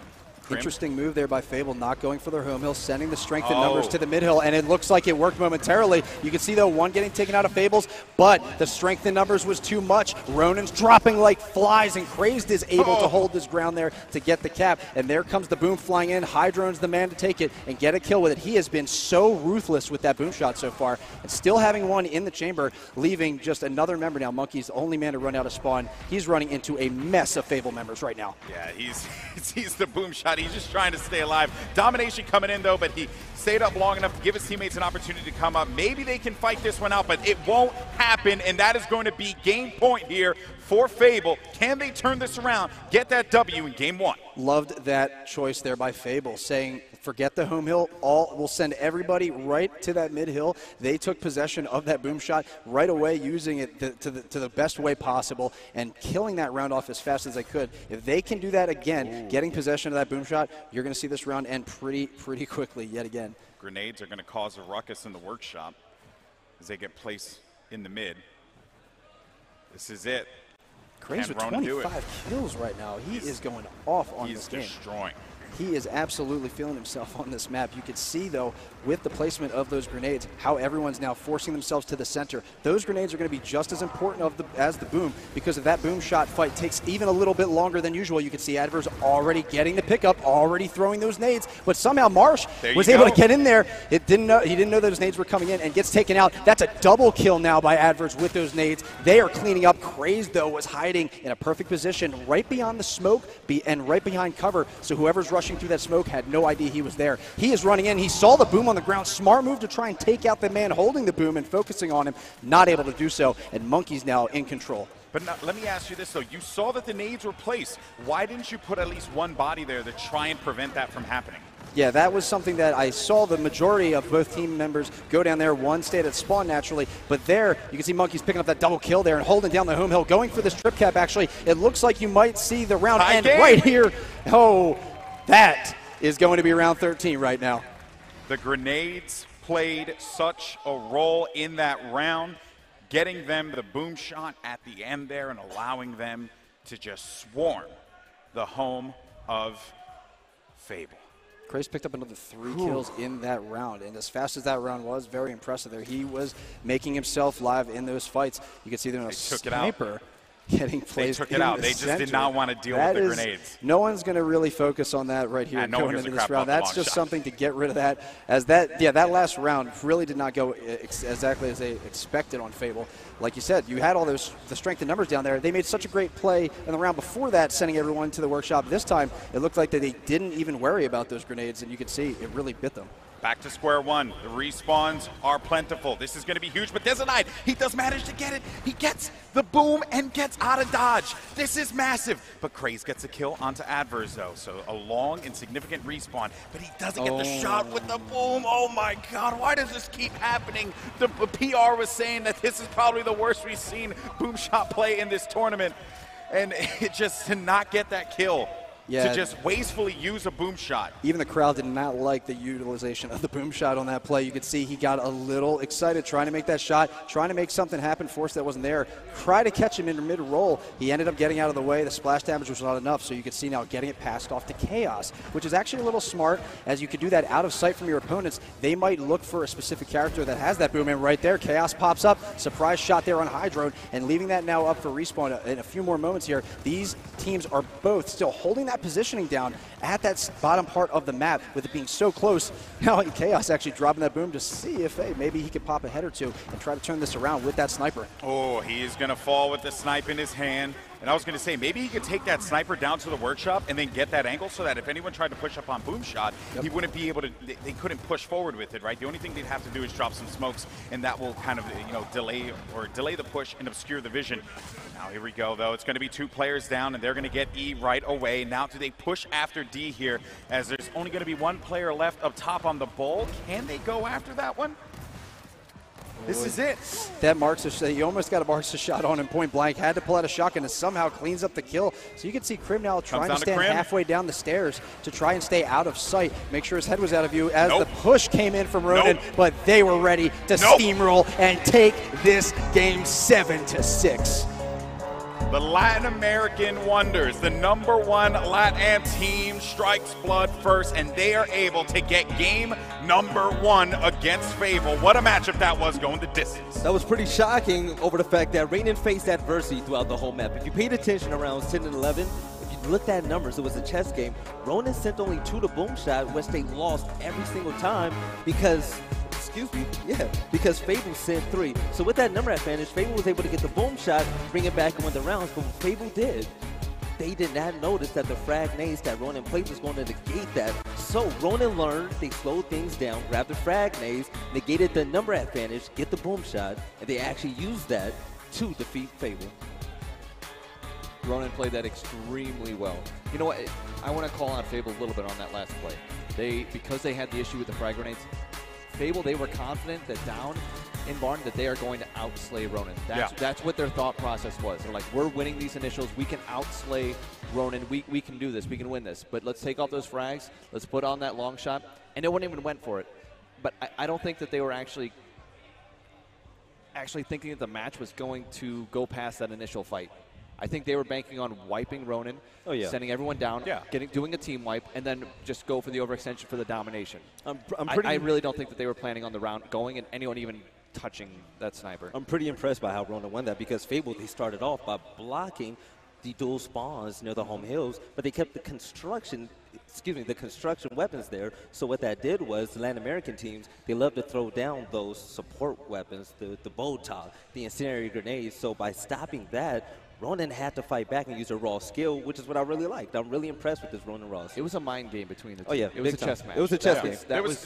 Interesting move there by Fable, not going for their home hill, sending the strength and numbers to the mid hill, and it looks like it worked momentarily. You can see, though, one getting taken out of Fables, but the strength and numbers was too much. Ronin's dropping like flies, and Crazed is able to hold his ground there to get the cap, and there comes the boom flying in. Hydrone's the man to take it and get a kill with it. He has been so ruthless with that boom shot so far, and still having one in the chamber, leaving just another member now. Monkey's the only man to run out of spawn. He's running into a mess of Fable members right now. Yeah, he's sees the boom shot. He's just trying to stay alive. Domination coming in, though, but he stayed up long enough to give his teammates an opportunity to come up. Maybe they can fight this one out, but it won't happen, and that is going to be game point here for Fable. Can they turn this around, get that W in game one? Loved that choice there by Fable, saying forget the home hill, we'll send everybody right to that mid hill. They took possession of that boom shot right away, using it to the best way possible and killing that round off as fast as they could. If they can do that again, getting possession of that boom shot, you're going to see this round end pretty quickly yet again. Grenades are going to cause a ruckus in the workshop as they get placed in the mid. This is it. Crazy with 25 kills right now. He is going off on this game. He's destroying. He is absolutely feeling himself on this map. You can see, though, with the placement of those grenades, how everyone's now forcing themselves to the center. Those grenades are going to be just as important as the boom, because if that boom shot fight takes even a little bit longer than usual, you can see Adverse already getting the pickup, already throwing those nades, but somehow Marsh was able to get in there. He didn't know those nades were coming in and gets taken out. That's a double kill now by Adverse with those nades. They are cleaning up. Crazed, though, was hiding in a perfect position right beyond the smoke and right behind cover, so whoever's rushing through that smoke had no idea he was there. He is running in. He saw the boom on the ground. Smart move to try and take out the man holding the boom and focusing on him. Not able to do so, and Monkey's now in control. But now, let me ask you this, though. You saw that the nades were placed. Why didn't you put at least one body there to try and prevent that from happening? Yeah, that was something that I saw the majority of both team members go down there. One stayed at spawn naturally, but there you can see Monkey's picking up that double kill there and holding down the home hill, going for this trip cap. Actually, it looks like you might see the round end right here. Oh, that is going to be round 13 right now. The grenades played such a role in that round, getting them the boom shot at the end there and allowing them to just swarm the home of Fable. Craze picked up another 3 kills in that round, and as fast as that round was, very impressive there. He was making himself live in those fights. You can see there was a sniper getting placed. They took it out. They just did not want to deal with the grenades. No one's going to really focus on that right here going into this round. That's just something to get rid of that. That last round really did not go exactly as they expected on Fable. Like you said, you had all the strength and numbers down there. They made such a great play in the round before that, sending everyone to the workshop. This time, it looked like that they didn't even worry about those grenades, and you could see it really bit them. Back to square one. The respawns are plentiful. This is going to be huge, but Desanide, he does manage to get it. He gets the boom and gets out of dodge. This is massive. But Craze gets a kill onto Adverse, though. So a long and significant respawn, but he doesn't get the shot with the boom. Oh my God, why does this keep happening? The PR was saying that this is probably the worst we've seen boom shot play in this tournament. And it just to not get that kill. Yeah. To just wastefully use a boom shot. Even the crowd did not like the utilization of the boom shot on that play. You could see he got a little excited trying to make that shot, trying to make something happen, force that wasn't there. Try to catch him in mid-roll. He ended up getting out of the way. The splash damage was not enough, so you could see now getting it passed off to Chaos, which is actually a little smart, as you could do that out of sight from your opponents. They might look for a specific character that has that boom, and right there, Chaos pops up. Surprise shot there on Hydrone, and leaving that now up for respawn in a few more moments here. These teams are both still holding that positioning down at that bottom part of the map, with it being so close. Now Chaos actually dropping that boom to see if, hey, maybe he could pop a head or two and try to turn this around with that sniper. Oh, he is going to fall with the snipe in his hand. And I was going to say, maybe he could take that sniper down to the workshop and then get that angle so that if anyone tried to push up on boom shot, he wouldn't be able to, they couldn't push forward with it, right? The only thing they'd have to do is drop some smokes, and that will kind of, delay the push and obscure the vision. Now here we go, though. It's going to be 2 players down, and they're going to get E right away. Now do they push after D here, as there's only going to be 1 player left up top on the bowl? Can they go after that one? This is it. That marks you almost got a marks a shot on him point blank. Had to pull out a shotgun and somehow cleans up the kill. So you can see Krim now trying to stand halfway down the stairs to try and stay out of sight. Make sure his head was out of view as the push came in from Ronin, but they were ready to steamroll and take this game 7-6. The Latin American Wonders, the #1 LatAm team, strikes blood first, and they are able to get game #1 against Fable. What a matchup that was, going the distance. That was pretty shocking over the fact that Ronin faced adversity throughout the whole map. If you paid attention around 10 and 11, if you looked at numbers, it was a chess game. Ronin sent only 2 to boom shot, which they lost every single time because, because Fable sent 3. So with that number advantage, Fable was able to get the boom shot, bring it back and win the rounds. But what Fable did, they did not notice that the frag nades that Ronin played was going to negate that. So Ronin learned, they slowed things down, grabbed the frag nades, negated the number advantage, get the boom shot, and they actually used that to defeat Fable. Ronin played that extremely well. You know what? I want to call out Fable a little bit on that last play. Because they had the issue with the frag grenades, Fable, they were confident that down in Barn that they are going to outslay Ronin. That's what their thought process was. They're like, we're winning these initials. We can outslay Ronin. We can do this. We can win this. But let's take off those frags. Let's put on that long shot. And no one even went for it. But I don't think that they were actually thinking that the match was going to go past that initial fight. I think they were banking on wiping Ronin, sending everyone down, doing a team wipe, and then just go for the overextension for the domination. I really don't think that they were planning on the round going and anyone even touching that sniper. I'm pretty impressed by how Ronin won that because Fable, they started off by blocking the dual spawns near the home hills, but they kept the construction weapons there. So what that did was the Latin American teams, they love to throw down those support weapons, the bow top, the incendiary grenades. So by stopping that, Ronin had to fight back and use a raw skill, which is what I really liked. I'm really impressed with this Ronin raw skill. It was a mind game between the two. Oh, yeah. It was a chess match. It was a chess game.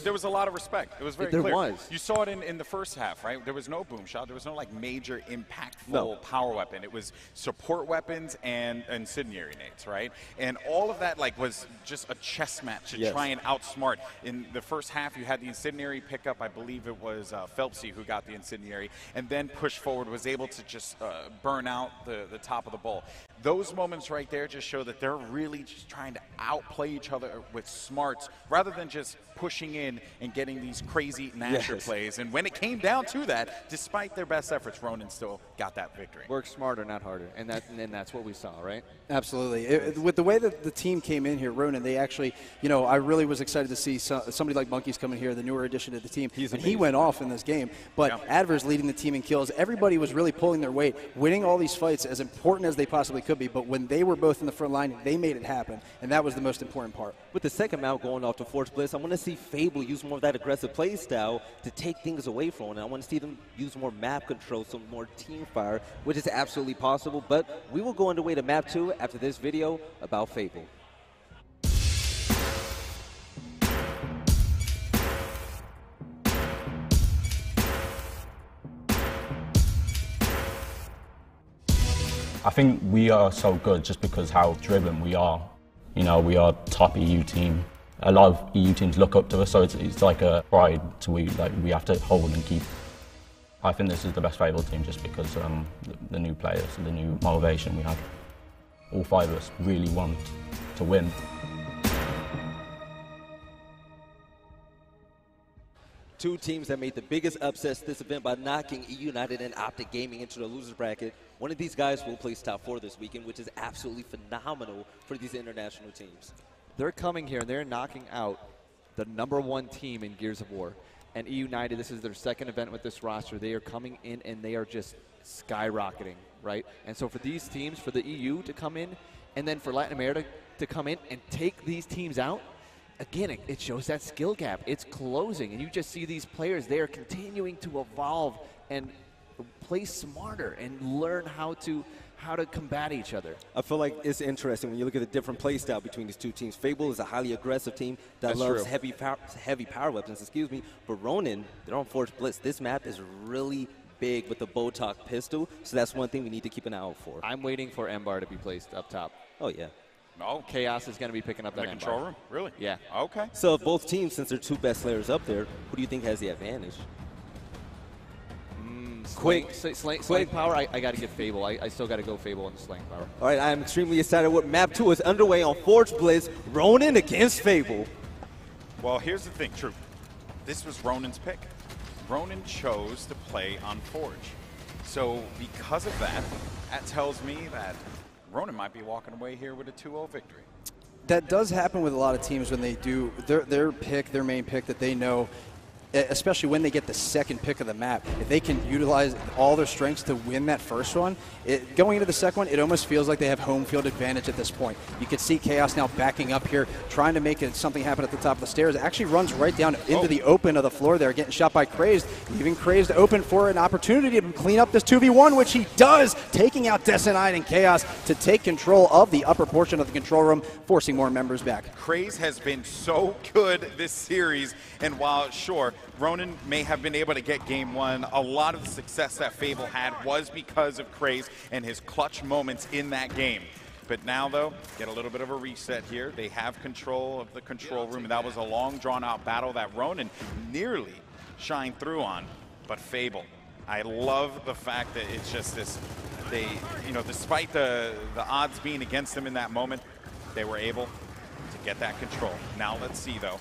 There was a lot of respect. It was very clear. There was. You saw it in the first half, right? There was no boom shot. There was no like major impactful power weapon. It was support weapons and incendiary nades, right? And all of that like was just a chess match to try and outsmart. In the first half, you had the incendiary pickup. I believe it was Phelpsy who got the incendiary, and then push forward, was able to just burn out the top of the ball. Those moments right there just show that they're really just trying to outplay each other with smarts rather than just pushing in and getting these crazy Nasher plays. And when it came down to that, despite their best efforts, Ronin still got that victory. Work smarter, not harder. And that's what we saw, right? Absolutely. With the way that the team came in here, Ronin, they actually, I really was excited to see somebody like Monkey's coming here, the newer addition to the team. He went off in this game. But Adver's leading the team in kills. Everybody was really pulling their weight, winning all these fights as important as they possibly could be. But when they were both in the front line, they made it happen. And that was the most important part. With the second mount going off to Forge Blitz, I want to see Fable use more of that aggressive play style to take things away from it. I want to see them use more map control, some more team fire, which is absolutely possible. But we will go underway to map 2 after this video about Fable. I think we are so good just because how driven we are. We are top EU team. A lot of EU teams look up to us, so it's like a pride we have to hold and keep. I think this is the best Fable team just because the new players, the new motivation we have. All 5 of us really want to win. Two teams that made the biggest upsets this event by knocking E United and Optic Gaming into the loser's bracket. One of these guys will place top 4 this weekend, which is absolutely phenomenal for these international teams. They're coming here and they're knocking out the #1 team in Gears of War. And E United, this is their second event with this roster. They are coming in and they are just skyrocketing, right? And so for these teams, for the EU to come in, and then for Latin America to come in and take these teams out, again, it shows that skill gap. It's closing, and you just see these players, they are continuing to evolve and play smarter and learn how to combat each other. I feel like it's interesting when you look at the different play style between these two teams. Fable is a highly aggressive team that loves heavy power weapons, but Ronin, they're on Forge Blitz. This map is really big with the Botox pistol, so that's one thing we need to keep an eye out for. I'm waiting for Embar to be placed up top. Oh, yeah. Oh. Chaos is going to be picking up that in the control room? Really? Yeah. Okay. So if both teams, since they're 2 best players up there, who do you think has the advantage? Slaying power, I got to get Fable. I still got to go Fable on the slaying power. All right, I am extremely excited. What map 2 is underway on Forge Blitz. Ronin against Fable. Well, here's the thing, Troop. This was Ronin's pick. Ronin chose to play on Forge. So because of that, that tells me that Ronin might be walking away here with a 2-0 victory. That does happen with a lot of teams when they do their pick, their main pick that they know, especially when they get the second pick of the map. If they can utilize all their strengths to win that first one, going into the second one, it almost feels like they have home field advantage at this point. You can see Chaos now backing up here, trying to make something happen at the top of the stairs. It actually runs right down into the open of the floor there, getting shot by Crazed, leaving Crazed open for an opportunity to clean up this 2v1, which he does, taking out Decenite and Chaos to take control of the upper portion of the control room, forcing more members back. Craze has been so good this series, and while, sure, Ronin may have been able to get game one, a lot of the success that Fable had was because of Craze and his clutch moments in that game. But now, though, get a little bit of a reset here. They have control of the control room, and that was a long, drawn-out battle that Ronin nearly shined through on. But Fable, I love the fact that it's just this, despite the odds being against them in that moment, they were able to get that control. Now let's see, though,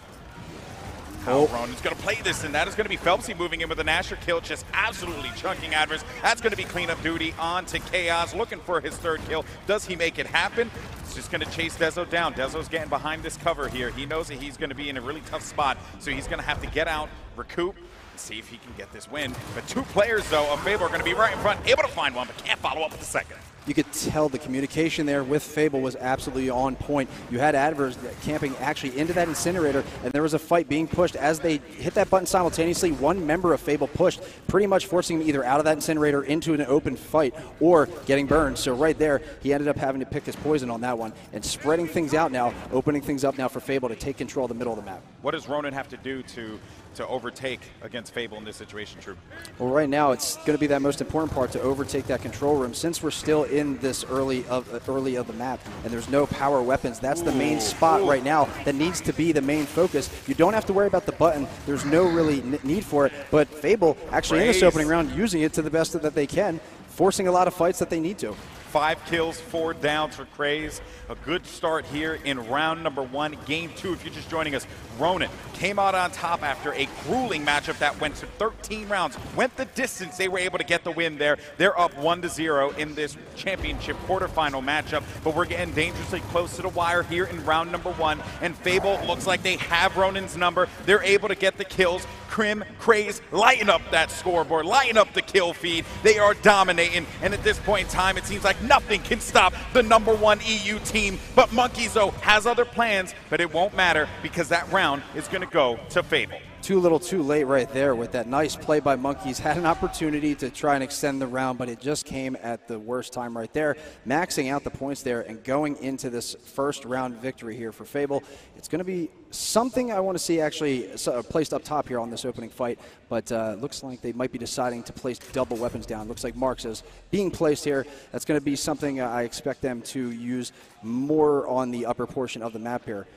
how Ronin's going to play this, and that is going to be Phelpsy moving in with a Nasher kill, just absolutely chunking Adverse. That's going to be cleanup duty on to Chaos, looking for his third kill. Does he make it happen? It's just going to chase Dezo down. Dezo's getting behind this cover here. He knows that he's going to be in a really tough spot, so he's going to have to get out, recoup, see if he can get this win. But two players, though, of Fable are going to be right in front, able to find one, but can't follow up with the second. You could tell the communication there with Fable was absolutely on point. You had Adverse camping actually into that incinerator, and there was a fight being pushed. As they hit that button simultaneously, one member of Fable pushed, pretty much forcing him either out of that incinerator into an open fight or getting burned. So right there, he ended up having to pick his poison on that one and spreading things out now, opening things up now for Fable to take control of the middle of the map. What does Ronin have to do to overtake against Fable in this situation, Troop? Well, right now it's going to be that most important part to overtake that control room. Since we're still in this early of the map and there's no power weapons, that's the main spot right now that needs to be the main focus. You don't have to worry about the button. There's no really need for it, but Fable actually in this opening round using it to the best that they can, forcing a lot of fights that they need to. 5 kills, 4 downs for Craze. A good start here in round number 1. Game 2, if you're just joining us, Ronin came out on top after a grueling matchup that went to 13 rounds. Went the distance. They were able to get the win there. They're up 1-0 in this championship quarterfinal matchup, but we're getting dangerously close to the wire here in round number 1, and Fable looks like they have Ronin's number. They're able to get the kills. Crim, Craze, lighten up that scoreboard, lighten up the kill feed. They are dominating, and at this point in time, it seems like nothing can stop the number 1 EU team. But Monkeys, though, has other plans, but it won't matter because that round is going to go to Fable. Too little too late right there with that nice play by Monkeys. Had an opportunity to try and extend the round, but it just came at the worst time right there. Maxing out the points there and going into this first round victory here for Fable. It's going to be something I want to see actually placed up top here on this opening fight, but looks like they might be deciding to place double weapons down. Looks like Marks is being placed here. That's going to be something I expect them to use more on the upper portion of the map here.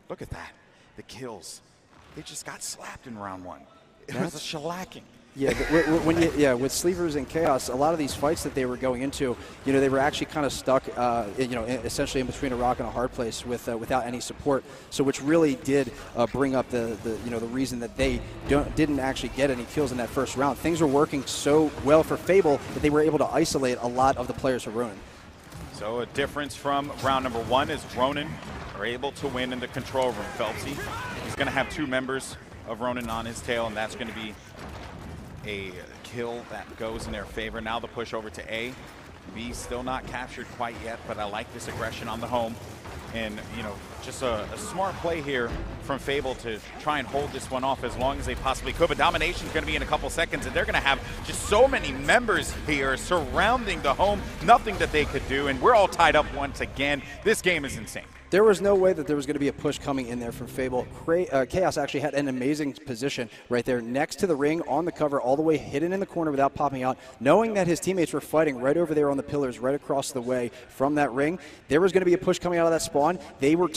Look at that. The kills. They just got slapped in round 1. It was a shellacking. Yeah, with Sleevers and Chaos, a lot of these fights that they were going into, they were actually kind of stuck, essentially in between a rock and a hard place without any support. So, which really did bring up the reason that they didn't actually get any kills in that first round. Things were working so well for Fable that they were able to isolate a lot of the players for Ronin. So a difference from round number 1 is Ronin are able to win in the control room. Phelpsy, he's going to have 2 members of Ronin on his tail, and that's going to be a kill that goes in their favor. Now the push over to A. B still not captured quite yet, but I like this aggression on the home. And, just a smart play here from Fable to try and hold this one off as long as they possibly could. But domination is going to be in a couple seconds, and they're going to have just so many members here surrounding the home. Nothing that they could do, and we're all tied up once again. This game is insane. There was no way that there was going to be a push coming in there from Fable. Chaos actually had an amazing position right there next to the ring on the cover, all the way hidden in the corner without popping out, knowing that his teammates were fighting right over there on the pillars right across the way from that ring. There was going to be a push coming out of that spawn. They were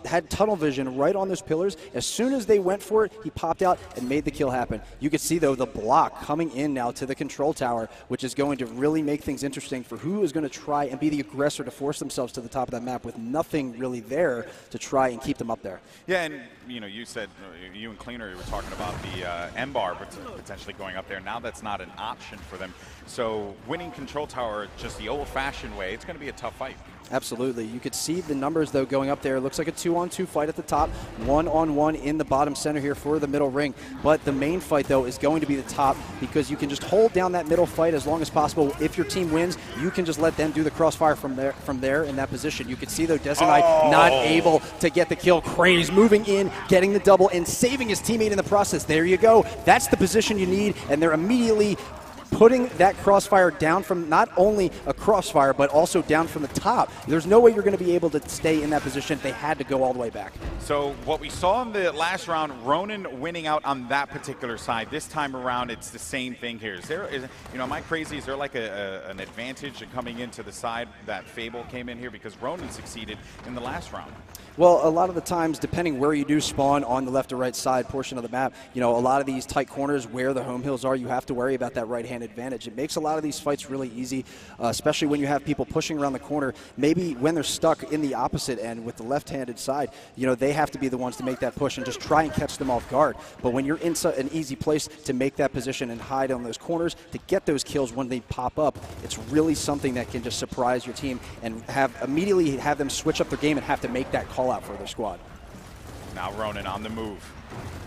had tunnel vision right on those pillars. As soon as they went for it, he popped out and made the kill happen. You could see, though, the block coming in now to the control tower, which is going to really make things interesting for who is going to try and be the aggressor to force themselves to the top of that map with nothing really there to try and keep them up there. Yeah, and you said, you and Cleaner, you were talking about the M-bar potentially going up there. Now that's not an option for them. So winning control tower just the old-fashioned way, it's going to be a tough fight. Absolutely. You could see the numbers, though, going up there. It looks like a 2-on-2 fight at the top, 1-on-1 in the bottom center here for the middle ring. But the main fight, though, is going to be the top, because you can just hold down that middle fight as long as possible. If your team wins, you can just let them do the crossfire from there in that position. You can see, though, Dezenite not able to get the kill. Craze moving in, getting the double, and saving his teammate in the process. There you go. That's the position you need, and they're immediately putting that crossfire down from not only a crossfire, but also down from the top. There's no way you're going to be able to stay in that position. They had to go all the way back. So what we saw in the last round, Ronin winning out on that particular side. This time around, it's the same thing here. Am I crazy? Is there like an advantage in coming into the side that Fable came in here? Because Ronin succeeded in the last round. Well, a lot of the times, depending where you do spawn on the left or right side portion of the map, a lot of these tight corners where the home hills are, you have to worry about that right-hand advantage. It makes a lot of these fights really easy, especially when you have people pushing around the corner. Maybe when they're stuck in the opposite end with the left-handed side, they have to be the ones to make that push and just try and catch them off guard. But when you're in an easy place to make that position and hide on those corners to get those kills when they pop up, it's really something that can just surprise your team and immediately have them switch up their game and have to make that call out for their squad. Now Ronin on the move,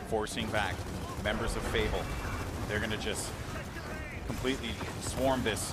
forcing back members of Fable. They're going to just completely swarm this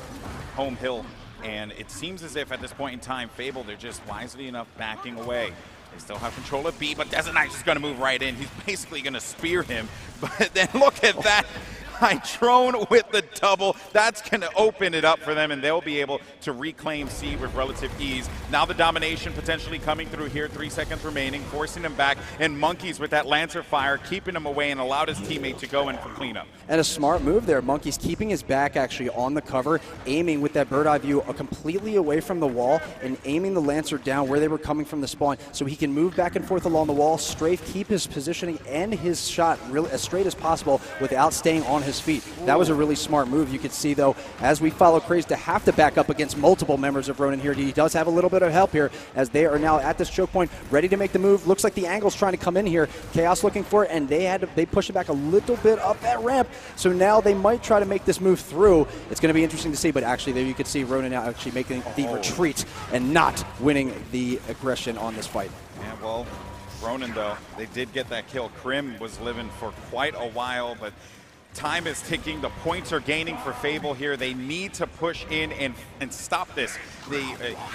home hill, and it seems as if at this point in time, Fable, they're just wisely enough backing away. They still have control of B, but Dezenite is going to move right in. He's basically going to spear him, but then look at that. Hydrone with the double. That's going to open it up for them, and they'll be able to reclaim C with relative ease. Now the domination potentially coming through here. 3 seconds remaining, forcing them back. And Monkeys with that Lancer fire, keeping him away and allowed his teammate to go in for cleanup. And a smart move there. Monkeys keeping his back actually on the cover, aiming with that bird eye view completely away from the wall and aiming the Lancer down where they were coming from the spawn so he can move back and forth along the wall, strafe, keep his positioning and his shot really as straight as possible without staying on his feet. That was a really smart move. You could see, though, as we follow Craze to have to back up against multiple members of Ronin here, he does have a little bit of help here as they are now at this choke point, ready to make the move. Looks like the angle's trying to come in here. Chaos looking for it, and they push it back a little bit up that ramp. So now they might try to make this move through. It's going to be interesting to see, but actually there you could see Ronin now actually making the retreat and not winning the aggression on this fight. Yeah, well, Ronin, though, they did get that kill. Krim was living for quite a while, but time is ticking. The points are gaining for Fable here. They need to push in and stop this.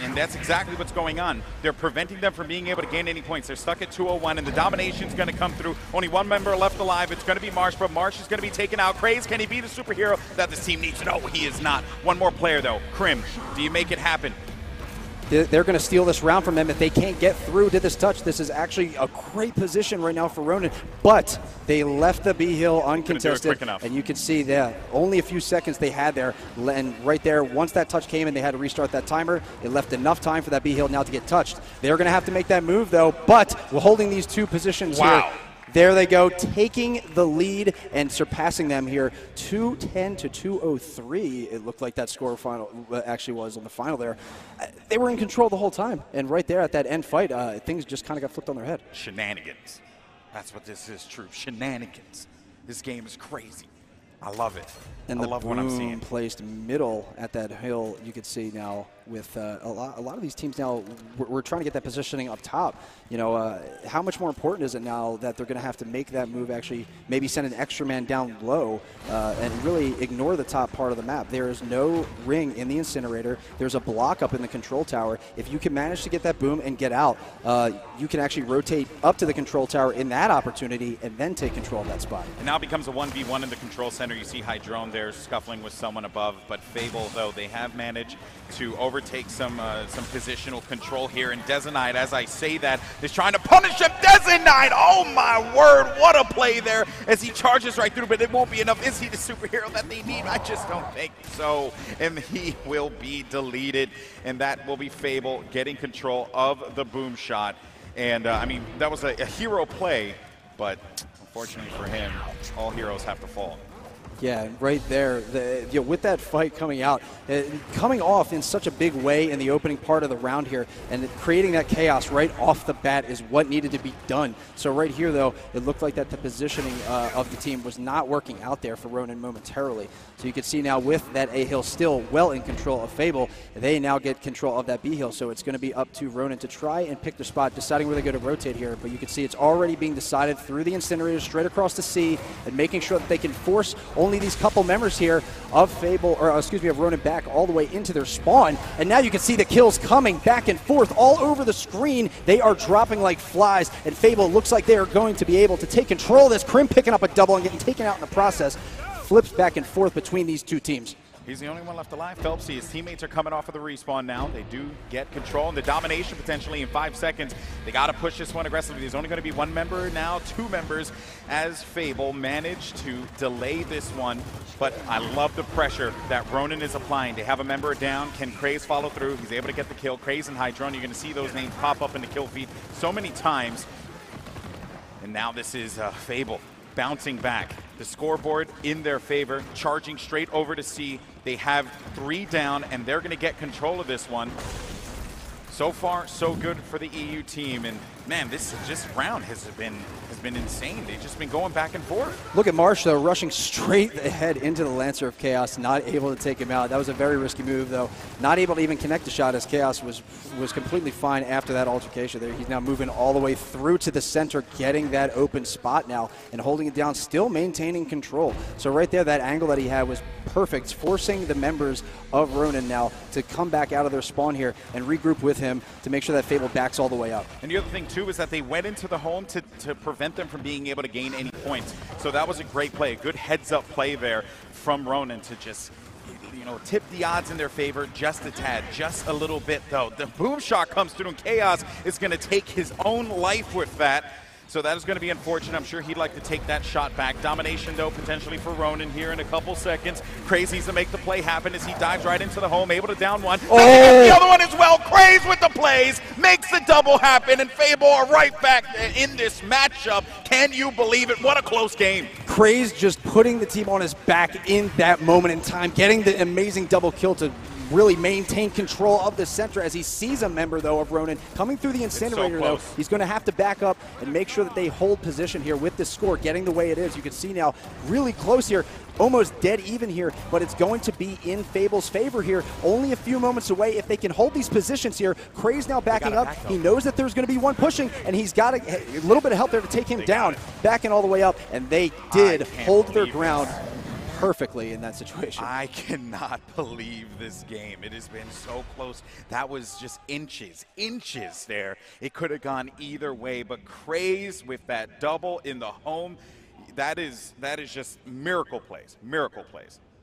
And that's exactly what's going on. They're preventing them from being able to gain any points. They're stuck at 201, and the domination's going to come through. Only one member left alive. It's going to be Marsh, but Marsh is going to be taken out. Craze, can he be the superhero that this team needs? No, he is not. One more player, though. Krim, do you make it happen? They're going to steal this round from them if they can't get through to this touch. This is actually a great position right now for Ronin, but they left the B hill uncontested, and you can see that only a few seconds they had there, and right there, once that touch came in, they had to restart that timer. It left enough time for that B hill now to get touched. They're going to have to make that move, though, but we're holding these two positions here. There they go, taking the lead and surpassing them here, 210 to 203. It looked like that score final actually was on the final there. They were in control the whole time, and right there at that end fight, things just kind of got flipped on their head. Shenanigans. That's what this is, true. Shenanigans. This game is crazy. I love it. And I love what I'm seeing. Placed middle at that hill, you can see now with a lot of these teams now, we're trying to get that positioning up top. How much more important is it now that they're going to have to make that move, actually maybe send an extra man down low and really ignore the top part of the map. There is no ring in the incinerator. There's a block up in the control tower. If you can manage to get that boom and get out, you can actually rotate up to the control tower in that opportunity and then take control of that spot. It now becomes a 1v1 in the control center. You see Hydrone there scuffling with someone above, but Fable, though, they have managed to overtake some positional control here. And Dezenite, as I say that, is trying to punish him. Dezenite, oh my word, what a play there as he charges right through, but it won't be enough. Is he the superhero that they need? I just don't think so. And he will be deleted, and that will be Fable getting control of the boom shot. And I mean, that was a hero play, but unfortunately for him, all heroes have to fall. Yeah, right there, with that fight coming out, coming off in such a big way in the opening part of the round here, and creating that chaos right off the bat is what needed to be done. So right here, though, it looked like that the positioning of the team was not working out there for Ronin momentarily. So you can see now with that A hill still well in control of Fable, they now get control of that B hill. So it's going to be up to Ronin to try and pick their spot, deciding where they're going to rotate here. But you can see it's already being decided through the incinerators straight across the C, and making sure that they can force only these couple members here of Fable, or excuse me, of Ronin back all the way into their spawn. And now you can see the kills coming back and forth all over the screen. They are dropping like flies, and Fable looks like they are going to be able to take control of this. Crim picking up a double and getting taken out in the process. Flips back and forth between these two teams. He's the only one left alive. Phelpsy, his teammates are coming off of the respawn now. They do get control and the domination potentially in 5 seconds. They got to push this one aggressively. There's only going to be one member now, 2 members, as Fable managed to delay this one. But I love the pressure that Ronin is applying. They have a member down. Can Craze follow through? He's able to get the kill. Craze and Hydron, you're going to see those names pop up in the kill feed so many times. And now this is Fable bouncing back. The scoreboard in their favor, charging straight over to C. They have 3 down, and they're going to get control of this one. So far, so good for the EU team. And man, this round has been insane. They've just been going back and forth. Look at Marsh, though, rushing straight ahead into the Lancer of Chaos, not able to take him out. That was a very risky move, though. Not able to even connect the shot, as Chaos was completely fine after that altercation there. He's now moving all the way through to the center, getting that open spot now and holding it down, still maintaining control. So right there, that angle that he had was perfect, forcing the members of Ronin now to come back out of their spawn here and regroup with him to make sure that Fable backs all the way up. And the other thing, too, is that they went into the home to prevent them from being able to gain any points. So that was a great play, a good heads-up play there from Ronin to just, you know, tip the odds in their favor just a tad, just a little bit, though. The boom shot comes through, and Chaos is going to take his own life with that. So that is going to be unfortunate. I'm sure he'd like to take that shot back. Domination, though, potentially for Ronin here in a couple seconds. Crazy's to make the play happen as he dives right into the home, able to down one. Oh! The other one as well. Craze with the plays, makes the double happen, and Fable are right back in this matchup. Can you believe it? What a close game. Craze just putting the team on his back in that moment in time, getting the amazing double kill to really maintain control of the center as he sees a member, though, of Ronin coming through the incinerator, though. He's going to have to back up and make sure that they hold position here with this score getting the way it is. You can see now really close here, almost dead even here, but it's going to be in Fable's favor here. Only a few moments away if they can hold these positions here. Craze now backing up. He knows that there's going to be one pushing, and he's got a little bit of help there to take him down, backing all the way up, and they did hold their ground perfectly in that situation. I cannot believe this game. It has been so close. That was just inches there. It could have gone either way, but Craze with that double in the home, that is just miracle plays.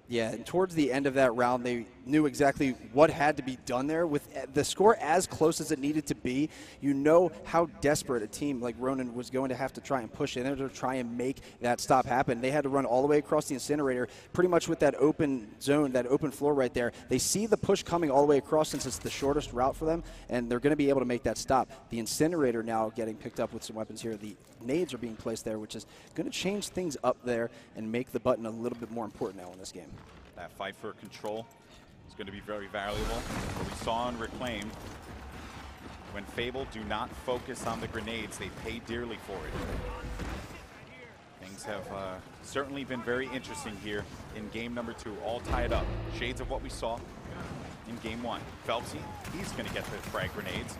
Yeah, and towards the end of that round, they knew exactly what had to be done there. With the score as close as it needed to be, you know how desperate a team like Ronin was going to have to try and push in there to try and make that stop happen. They had to run all the way across the incinerator, pretty much with that open zone, that open floor right there. They see the push coming all the way across since it's the shortest route for them, and they're going to be able to make that stop. The incinerator now getting picked up with some weapons here. The nades are being placed there, which is going to change things up there and make the button a little bit more important now in this game. That fight for control is going to be very valuable. What we saw in Reclaim, when Fable do not focus on the grenades, they pay dearly for it. Things have certainly been very interesting here in game number 2, all tied up. Shades of what we saw in game 1. Phelpsy, he's going to get the frag grenades.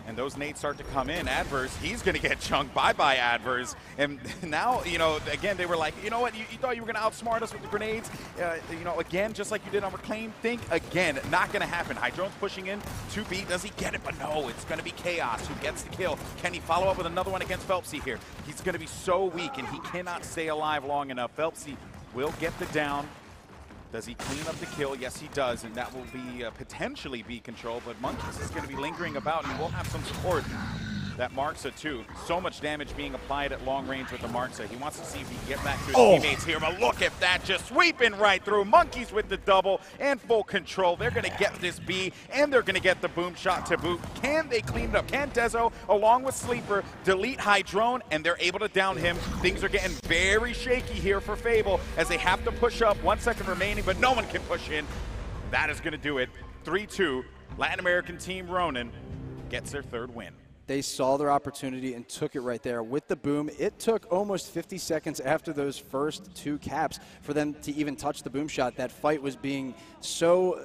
And those nades start to come in. Adverse, he's going to get chunked. Bye-bye, Adverse. And now, you know, again, they were like, you know what, you thought you were going to outsmart us with the grenades? You know, again, just like you did on Reclaim, think again. Not going to happen. Hydron's pushing in. 2B, does he get it? But no, it's going to be Chaos who gets the kill. Can he follow up with another one against Phelpsy here? He's going to be so weak, and he cannot stay alive long enough. Phelpsy will get the down. Does he clean up the kill? Yes, he does, and that will be potentially B control, but Monkeys is going to be lingering about, and we'll have some support that Marksa too. So much damage being applied at long range with the Marksa. He wants to see if he can get back to his teammates here, but look at that, just sweeping right through. Monkeys with the double and full control. They're going to get this B, and they're going to get the boom shot to boot. Can they clean it up? Can Dezo, along with Sleeper, delete Hydrone, and they're able to down him? Things are getting very shaky here for Fable as they have to push up. 1 second remaining, but no one can push in. That is going to do it. 3-2. Latin American team Ronin gets their third win. They saw their opportunity and took it right there with the boom. It took almost 50 seconds after those first 2 caps for them to even touch the boom shot. That fight was being so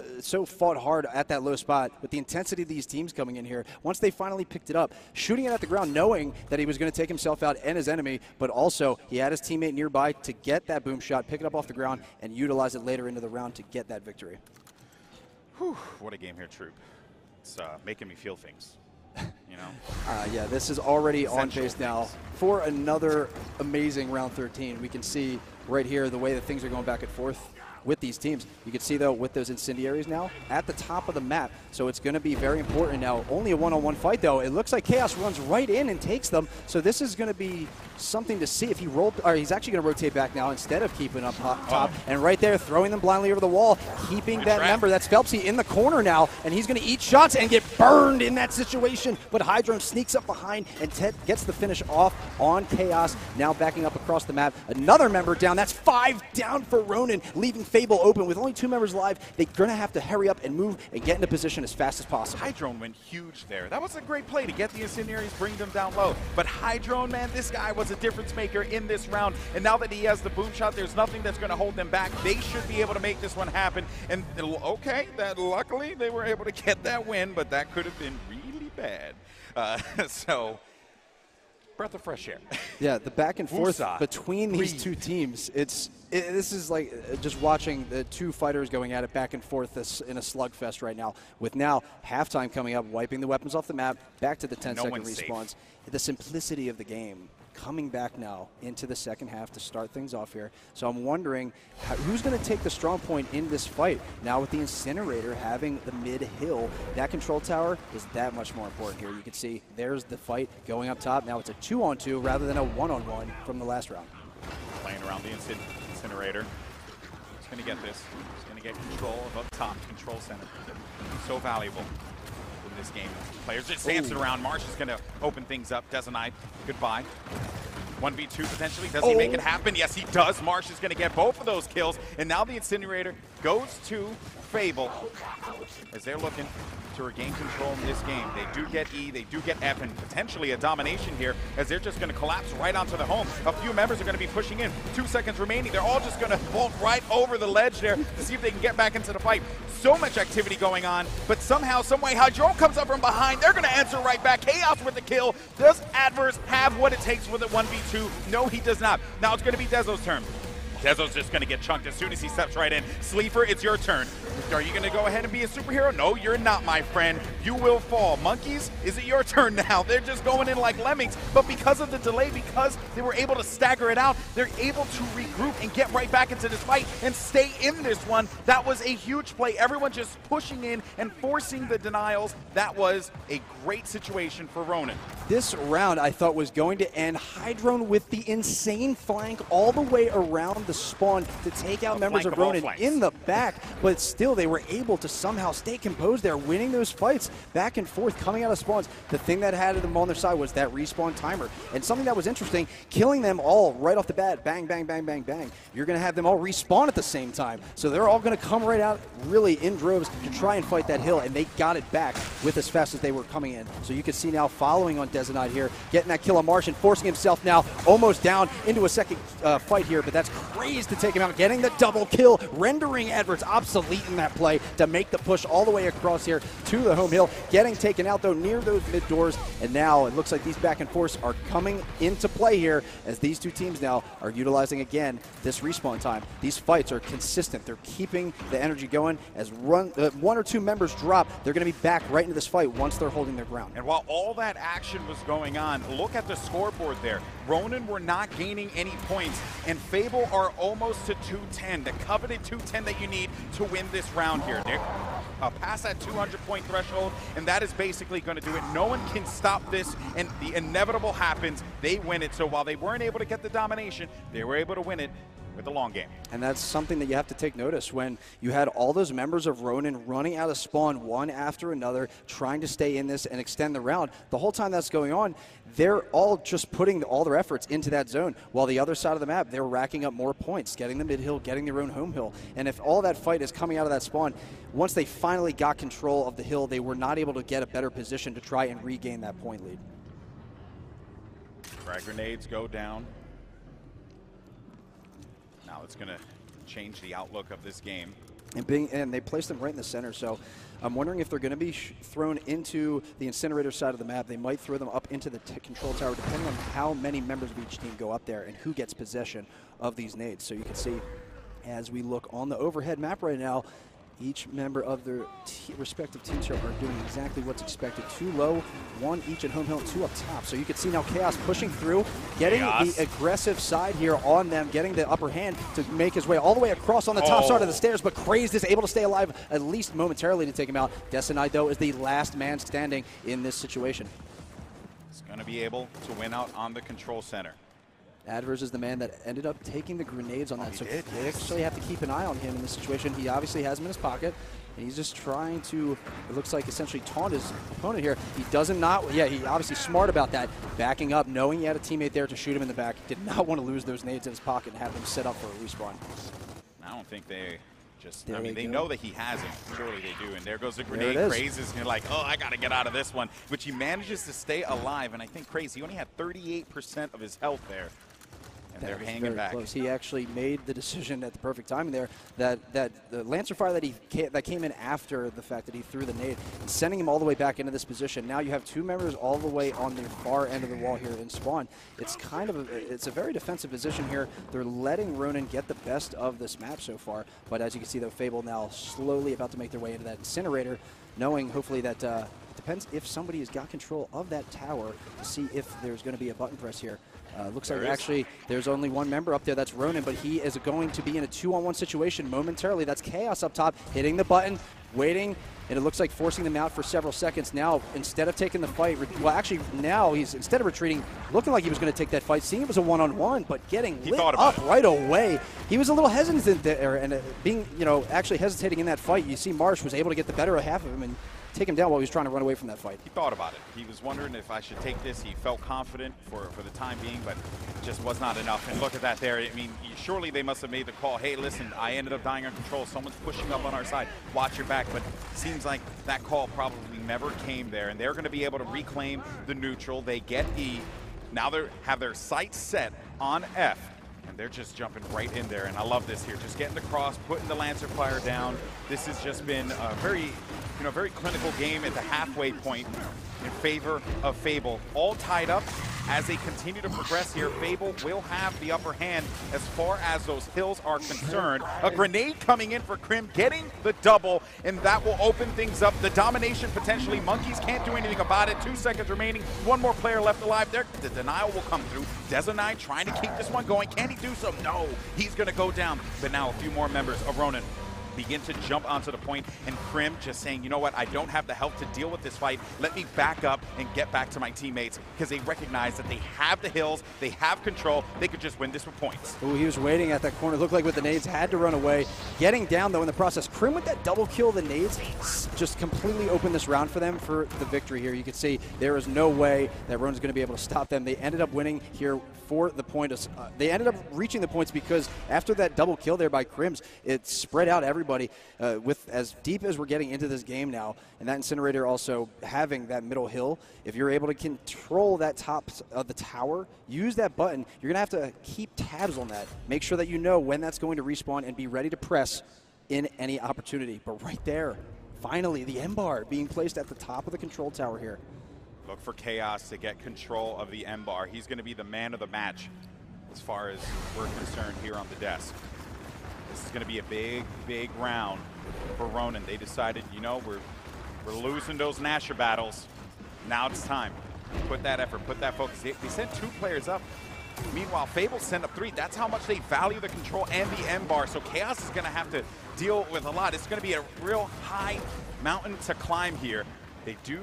fought hard at that low spot with the intensity of these teams coming in here. Once they finally picked it up, shooting it at the ground, knowing that he was going to take himself out and his enemy, but also he had his teammate nearby to get that boom shot, pick it up off the ground, and utilize it later into the round to get that victory. Whew, what a game here, Troop. It's making me feel things. You know? Yeah, this is already on pace now for another amazing round 13. We can see right here the way that things are going back and forth with these teams. You can see, though, with those incendiaries now at the top of the map. So it's going to be very important now. Only a one-on-one fight, though. It looks like Chaos runs right in and takes them. So this is going to be something to see if he rolled, or he's actually going to rotate back now instead of keeping up top. And right there, throwing them blindly over the wall, keeping that member, that's Phelpsy, in the corner now. And he's going to eat shots and get burned in that situation. But Hydrone sneaks up behind and gets the finish off on Chaos. Now backing up across the map. Another member down. That's 5 down for Ronin, leaving Fable open with only 2 members alive. They're going to have to hurry up and move and get into position as fast as possible. Hydrone went huge there. That was a great play to get the incendiaries, bring them down low. But Hydrone, man, this guy was a difference maker in this round. And now that he has the boom shot, there's nothing that's going to hold them back. They should be able to make this one happen. And okay, that luckily they were able to get that win, but that could have been really bad. So, breath of fresh air. Yeah, the back and forth between these 2 teams, this is like just watching the 2 fighters going at it back and forth in a slugfest right now. With now halftime coming up, wiping the weapons off the map, back to the 10-second respawns. The simplicity of the game coming back now into the second half to start things off here. So I'm wondering who's going to take the strong point in this fight. Now with the Incinerator having the mid-hill, that control tower is that much more important here. You can see there's the fight going up top. Now it's a 2-on-2 rather than a 1-on-1 from the last round. Playing around the Incinerator. He's going to get this. He's going to get control of up top, control center. So valuable in this game. Players just dancing around. Marsh is going to open things up. Dezenai, goodbye. 1v2 potentially. Does he make it happen? Yes, he does. Marsh is going to get both of those kills. And now the Incinerator goes to Fable as they're looking to regain control in this game. They do get E, they do get F, and potentially a domination here as they're just going to collapse right onto the home. A few members are going to be pushing in. 2 seconds remaining. They're all just going to vault right over the ledge there to see if they can get back into the fight. So much activity going on, but somehow, someway, Hydrone comes up from behind. They're going to answer right back. Chaos with the kill. Does Adverse have what it takes for the 1v2? No, he does not. Now it's going to be Dezo's turn. Dezo's just going to get chunked as soon as he steps right in. Sleeper, it's your turn. Are you going to go ahead and be a superhero? No, you're not, my friend. You will fall. Monkeys, is it your turn now? They're just going in like lemmings, but because of the delay, because they were able to stagger it out, they're able to regroup and get right back into this fight and stay in this one. That was a huge play. Everyone just pushing in and forcing the denials. That was a great situation for Ronin. This round, I thought, was going to end. Hydrone with the insane flank all the way around the spawn to take out members of Ronin in the back, but still they were able to somehow stay composed there, winning those fights back and forth, coming out of spawns. The thing that had them on their side was that respawn timer, and something that was interesting, killing them all right off the bat, bang, bang, bang, bang, bang. You're going to have them all respawn at the same time, so they're all going to come right out really in droves to try and fight that hill, and they got it back with as fast as they were coming in. So you can see now following on Dezenai here, getting that kill on Martian, forcing himself now almost down into a second fight here, but that's crazed to take him out, getting the double kill, rendering Edwards obsolete in that play to make the push all the way across here to the home hill, getting taken out though near those mid doors, and now it looks like these back and forths are coming into play here as these 2 teams now are utilizing again this respawn time. These fights are consistent. They're keeping the energy going. As 1 or 2 members drop, they're going to be back right into this fight once they're holding their ground. And while all that action was going on, look at the scoreboard there. Ronin were not gaining any points, and Fable are are almost to 210, the coveted 210 that you need to win this round here. They're past that 200-point threshold, and that is basically going to do it. No one can stop this, and the inevitable happens. They win it. So while they weren't able to get the domination, they were able to win it with the long game. And that's something that you have to take notice when you had all those members of Ronin running out of spawn one after another, trying to stay in this and extend the round. The whole time that's going on, they're all just putting all their efforts into that zone, while the other side of the map, they're racking up more points, getting the mid-hill, getting their own home hill. And if all that fight is coming out of that spawn, once they finally got control of the hill, they were not able to get a better position to try and regain that point lead. Frag grenades go down. Now it's going to change the outlook of this game. And they placed them right in the center, so I'm wondering if they're going to be thrown into the incinerator side of the map. They might throw them up into the control tower, depending on how many members of each team go up there and who gets possession of these nades. So you can see, as we look on the overhead map right now, each member of their respective teams here are doing exactly what's expected. 2 low, 1 each at home hill, 2 up top. So you can see now Chaos pushing through, getting the aggressive side here on them, getting the upper hand to make his way all the way across on the top side of the stairs, but Crazed is able to stay alive at least momentarily to take him out. Decenai, though, is the last man standing in this situation. He's going to be able to win out on the control center. Adverse is the man that ended up taking the grenades on that, so they actually have to keep an eye on him in this situation. He obviously has him in his pocket, and he's just trying to, it looks like, essentially taunt his opponent here. He doesn't not, yeah, he obviously smart about that, backing up, knowing he had a teammate there to shoot him in the back. Did not want to lose those nades in his pocket and have them set up for a respawn. I don't think they just, there I mean, they know that he has him. Surely they do. And there goes the grenade. Craze is like, oh, I got to get out of this one. But he manages to stay alive, and I think Craze, he only had 38% of his health there. And they're hanging back. Close. He actually made the decision at the perfect timing there that the Lancer Fire that came in after the fact that he threw the nade and sending him all the way back into this position. Now you have 2 members all the way on the far end of the wall here in spawn. It's kind of it's a very defensive position here. They're letting Ronin get the best of this map so far, but as you can see, though, Fable now slowly about to make their way into that incinerator, knowing hopefully that depends if somebody has got control of that tower to see if there's going to be a button press here. Looks like actually there's only 1 member up there, that's Ronin, but he is going to be in a 2-on-1 situation momentarily. That's Chaos up top, hitting the button, waiting, and it looks like forcing them out for several seconds. Now, instead of taking the fight, well, actually, now he's, instead of retreating, looking like he was going to take that fight, seeing it was a 1-on-1, but getting lit up right away. He was a little hesitant there, and being, you know, actually hesitating in that fight. You see Marsh was able to get the better half of him and take him down while he was trying to run away from that fight. He thought about it. He was wondering if I should take this. He felt confident for the time being, but it just was not enough. And look at that there. I mean, surely they must have made the call, hey, listen, I ended up dying on control. Someone's pushing up on our side. Watch your back. But it seems like that call probably never came there. And they're going to be able to reclaim the neutral. They get E. Now they have their sights set on F. And they're just jumping right in there, and I love this here. Just getting the cross, putting the Lancer Fire down. This has just been a very, very clinical game at the halfway point in favor of Fable. All tied up. As they continue to progress here, Fable will have the upper hand as far as those hills are concerned. A grenade coming in for Crim, getting the double, and that will open things up. The domination potentially. Monkeys can't do anything about it. 2 seconds remaining. 1 more player left alive there. The denial will come through. Decenai trying to keep this one going. Can he do so? No. He's going to go down. But now a few more members of Ronin begin to jump onto the point, and Crim just saying, you know what, I don't have the health to deal with this fight. Let me back up and get back to my teammates, because they recognize that they have the hills, they have control, they could just win this with points. Ooh, he was waiting at that corner, looked like with the nades, had to run away. Getting down, though, in the process. Crim with that double kill, the nades just completely opened this round for them for the victory here. You can see there is no way that Ronin's going to be able to stop them. They ended up winning here for the point. They ended up reaching the points because after that double kill there by Crims, it spread out everybody. With as deep as we're getting into this game now, and that incinerator also having that middle hill, if you're able to control that top of the tower, use that button, you're going to have to keep tabs on that. Make sure that you know when that's going to respawn and be ready to press in any opportunity. But right there, finally, the M-bar being placed at the top of the control tower here. Look for Chaos to get control of the M-bar. He's going to be the man of the match as far as we're concerned here on the desk. This is going to be a big, big round for Ronin. They decided, you know, we're losing those Nasher battles. Now it's time. Put that effort, put that focus. They sent 2 players up Meanwhile, Fable send up 3. That's how much they value the control and the M bar. So Chaos is going to have to deal with a lot. It's going to be a real high mountain to climb here. They do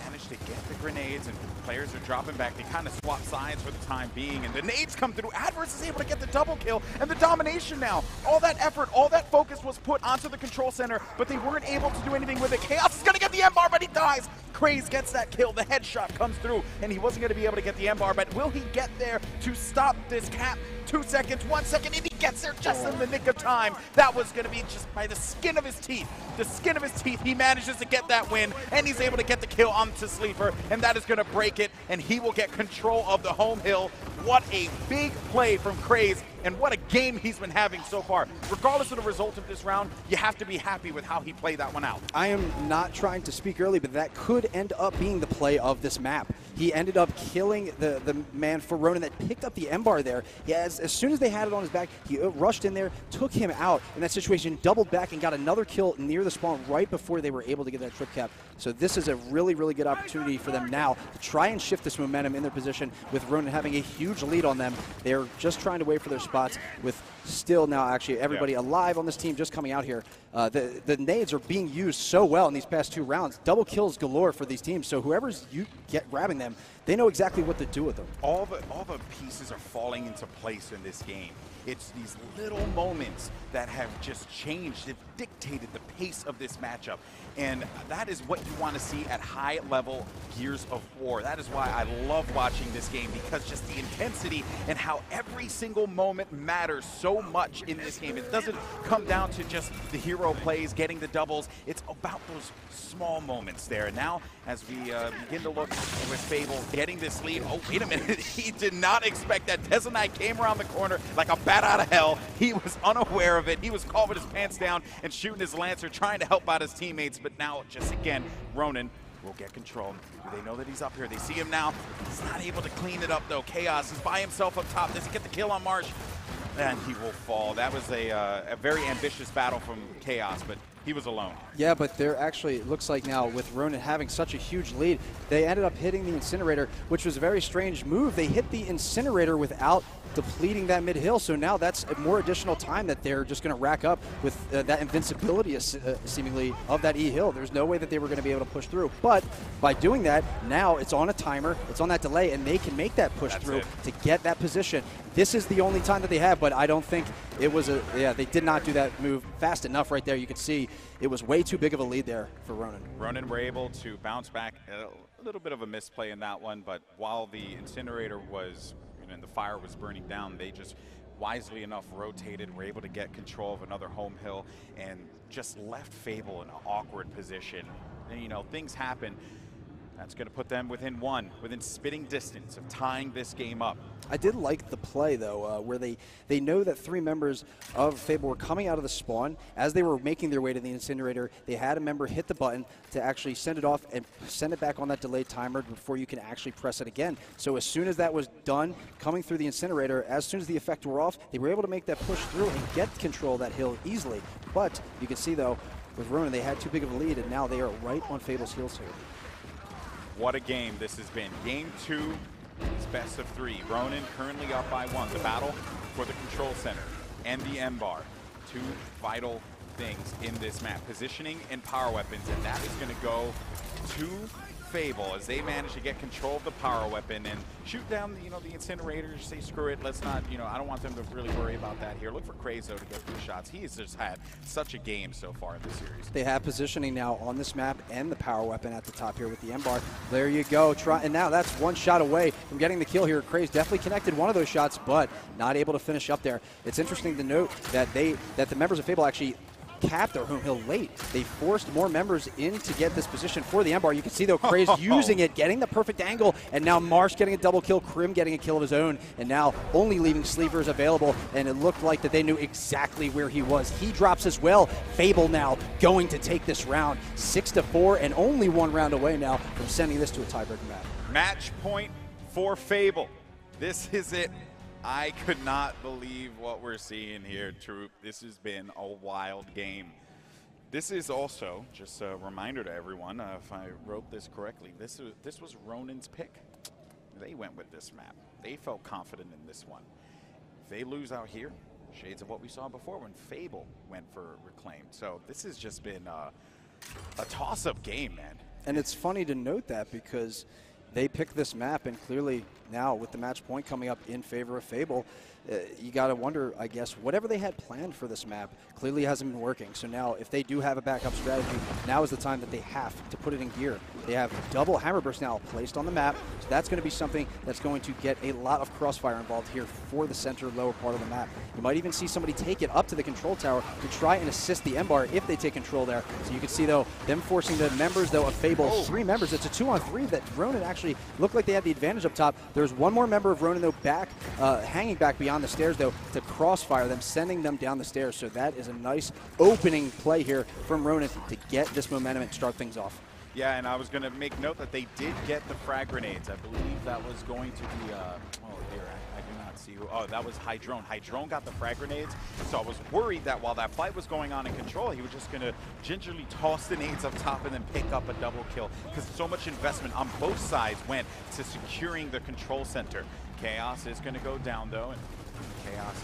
manage to get the grenades, and players are dropping back. They kind of swap sides for the time being, and the nades come through. Adverse is able to get the double kill and the domination now. All that effort, all that focus was put onto the control center, but they weren't able to do anything with it. Chaos is going to get the M-bar, but he dies. Craze gets that kill. The headshot comes through, and he wasn't going to be able to get the M-bar, but will he get there to stop this cap? 2 seconds, 1 second, and he gets there just in the nick of time. That was going to be just by the skin of his teeth. The skin of his teeth, he manages to get that win, and he's able to get the kill onto Sleeper, and that is going to break it, and he will get control of the home hill. What a big play from Craze, and what a game he's been having so far. Regardless of the result of this round, you have to be happy with how he played that one out. I am not trying to speak early, but that could end up being the play of this map. He ended up killing the man for Ronin that picked up the M-bar there. As soon as they had it on his back, he rushed in there, took him out in that situation, doubled back, and got another kill near the spawn right before they were able to get that trip cap. So this is a really, really good opportunity for them now to try and shift this momentum in their position with Ronin having a huge lead on them. They're just trying to wait for their spots with still now actually everybody alive on this team just coming out here. The nades are being used so well in these past 2 rounds. Double kills galore for these teams. So whoever's grabbing them, they know exactly what to do with them. All the pieces are falling into place in this game. It's these little moments that have just changed, have dictated the pace of this matchup. And that is what you want to see at high-level Gears of War. That is why I love watching this game, because just the intensity and how every single moment matters so much in this game. It doesn't come down to just the hero plays, getting the doubles. It's about those small moments there. And now, as we begin to look with Fable getting this lead, oh, wait a minute. He did not expect that. Desonite came around the corner like a bat out of hell. He was unaware of it. He was caught with his pants down and shooting his Lancer, trying to help out his teammates. But now, just again, Ronin will get control. They know that he's up here. They see him now. He's not able to clean it up, though. Chaos is by himself up top. Does he get the kill on Marsh? And he will fall. That was a very ambitious battle from Chaos, but he was alone. Yeah, but they're actually, it looks like now with Ronin having such a huge lead, they ended up hitting the Incinerator, which was a very strange move. They hit the Incinerator without depleting that mid-hill, so now that's more additional time that they're just going to rack up with that invincibility seemingly of that E-hill. There's no way that they were going to be able to push through, but by doing that, now it's on a timer, it's on that delay, and they can make that push through to get that position. This is the only time that they have, but I don't think it was they did not do that move fast enough right there. You can see it was way too big of a lead there for Ronin. Ronin were able to bounce back. A little bit of a misplay in that one, but while the Incinerator was, and the fire was burning down, they just wisely enough rotated, were able to get control of another home hill, and just left Fable in an awkward position. And things happen. That's going to put them within spitting distance of tying this game up. I did like the play, though, where they know that 3 members of Fable were coming out of the spawn. As they were making their way to the Incinerator, they had a member hit the button to actually send it off and send it back on that delayed timer before you can actually press it again. So as soon as that was done, coming through the Incinerator, as soon as the effect wore off, they were able to make that push through and get control of that hill easily. But you can see, though, with Ronin, they had too big of a lead, and now they are right on Fable's heels here. What a game this has been. Game 2 is best of 3. Ronin currently up by 1. The battle for the control center and the M-bar. 2 vital things in this map. Positioning and power weapons, and that is going to go to Fable as they manage to get control of the power weapon and shoot down the Incinerators. Say screw it, let's not, I don't want them to really worry about that here. Look for Craze, though, to get 2 shots. He has just had such a game so far in this series. They have positioning now on this map and the power weapon at the top here with the M-bar. There you go. And now that's 1 shot away from getting the kill here. Craze definitely connected one of those shots, but not able to finish up there. It's interesting to note that the members of Fable actually capped their home hill late. They forced more members in to get this position for the M-bar. You can see, though, Craze using it, getting the perfect angle, and now Marsh getting a double kill, Krim getting a kill of his own, and now only leaving Sleepers available, and it looked like that they knew exactly where he was. He drops as well. Fable now going to take this round 6-4, and only 1 round away now from sending this to a tiebreaker match. Match point for Fable. This is it. I could not believe what we're seeing here, Troop. This has been a wild game. This is also, just a reminder to everyone, if I wrote this correctly, this was Ronin's pick. they went with this map. They felt confident in this one. If they lose out here, shades of what we saw before when Fable went for Reclaimed. So this has just been a toss-up game, man. And it's funny to note that because they picked this map, and clearly now with the match point coming up in favor of Fable, you got to wonder, I guess, whatever they had planned for this map clearly hasn't been working. So now if they do have a backup strategy, now is the time that they have to put it in gear. They have double hammer burst now placed on the map, so that's going to be something that's going to get a lot of crossfire involved here for the center lower part of the map. You might even see somebody take it up to the control tower to try and assist the M-Bar if they take control there. So you can see, though, them forcing the members, though, of Fable, 3 members. It's a 2-on-3 that Ronin actually looked like they had the advantage up top. There's one more member of Ronin, though, back, hanging back beyond the stairs, though, to crossfire them, sending them down the stairs. So that is a nice opening play here from Ronin to get this momentum and start things off. Yeah, and I was going to make note that they did get the frag grenades. I believe that was going to be, oh dear, I do not see who. Oh, that was Hydrone. Hydrone got the frag grenades, so I was worried that while that fight was going on in control, he was just going to gingerly toss the nades up top and then pick up a double kill, because so much investment on both sides went to securing the control center. Chaos is going to go down, though, and Chaos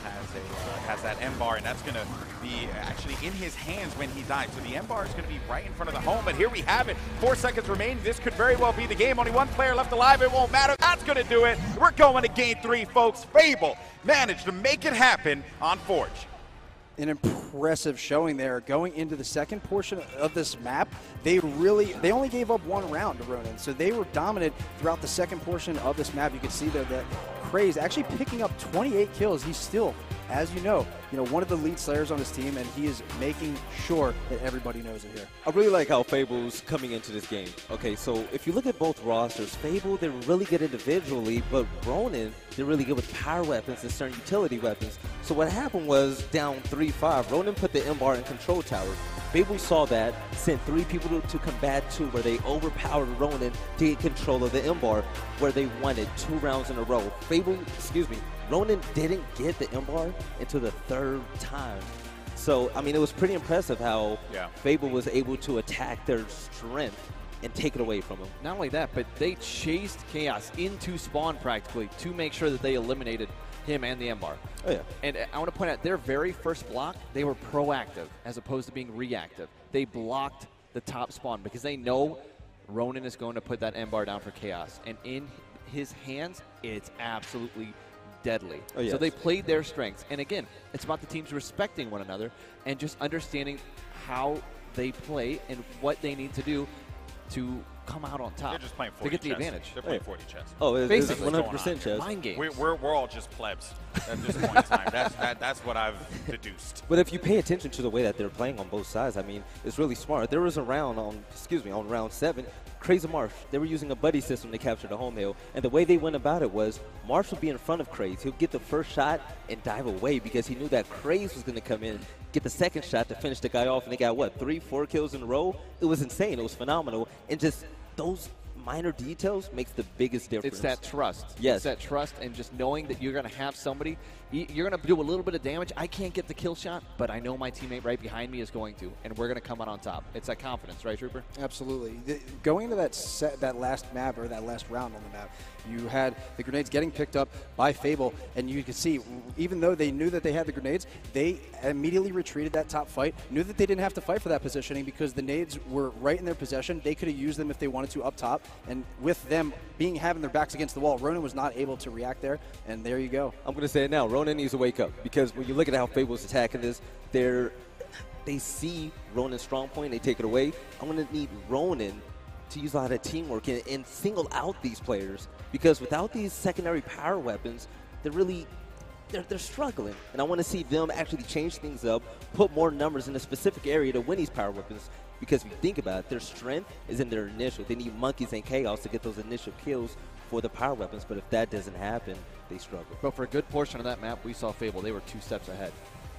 has that M-Bar, and that's going to be actually in his hands when he dies. So the M-Bar is going to be right in front of the home, but here we have it. 4 seconds remaining. This could very well be the game. Only one player left alive. It won't matter. That's going to do it. We're going to game 3, folks. Fable managed to make it happen on Forge. An impressive showing there. Going into the second portion of this map, they only gave up 1 round to Ronin, so they were dominant throughout the second portion of this map. You can see there that Craze actually picking up 28 kills. He's still, as you know, one of the lead slayers on his team, and he is making sure that everybody knows it here. I really like how Fable's coming into this game. Okay, so if you look at both rosters, Fable, they're really good individually, but Ronin, they're really good with power weapons and certain utility weapons. So what happened was down 3-5, Ronin put the M-Bar in control tower. Fable saw that, sent 3 people to combat 2, where they overpowered Ronin to get control of the M-Bar, where they won it 2 rounds in a row. Ronin didn't get the M-Bar until the 3rd time. So, I mean, it was pretty impressive how Fable was able to attack their strength and take it away from them. Not only that, but they chased Chaos into spawn practically to make sure that they eliminated him and the M-Bar. Oh, yeah. And I want to point out, their very first block, they were proactive as opposed to being reactive. They blocked the top spawn because they know Ronin is going to put that M-Bar down for Chaos. And in his hands, it's absolutely deadly. Oh, yes. So they played their strengths. And again, it's about the teams respecting one another and just understanding how they play and what they need to do to come out on top. They're just playing 40 to get the advantage. They're playing 40 chess. Oh, it's basically 100% chess. Mind games. We're all just plebs at this point in time. That's what I've deduced. But if you pay attention to the way that they're playing on both sides, I mean, it's really smart. There was a round on round 7, Craze Marsh, they were using a buddy system to capture the home hill, and the way they went about it was Marsh would be in front of Craze. He'll get the first shot and dive away because he knew that Craze was going to come in, get the second shot to finish the guy off, and they got, what, 3-4 kills in a row? It was insane. It was phenomenal. And just those minor details makes the biggest difference. It's that trust. Yes. It's that trust and just knowing that you're going to have somebody, you're going to do a little bit of damage. I can't get the kill shot, but I know my teammate right behind me is going to, and we're going to come out on top. It's that confidence, right, Trooper? Absolutely. Going into that last map, or that last round on the map, you had the grenades getting picked up by Fable, and you could see, even though they knew that they had the grenades, they immediately retreated that top fight, knew that they didn't have to fight for that positioning because the nades were right in their possession. They could have used them if they wanted to up top, and with them having their backs against the wall, Ronin was not able to react there, and there you go. I'm going to say it now. Ronin needs to wake up because when you look at how Fable's attacking this, they see Ronin's strong point, they take it away. I'm going to need Ronin to use a lot of teamwork and single out these players because without these secondary power weapons, they're struggling. And I want to see them actually change things up, put more numbers in a specific area to win these power weapons. Because if you think about it, their strength is in their initial. They need monkeys and chaos to get those initial kills for the power weapons. But if that doesn't happen, they struggle. But for a good portion of that map, we saw Fable. They were 2 steps ahead.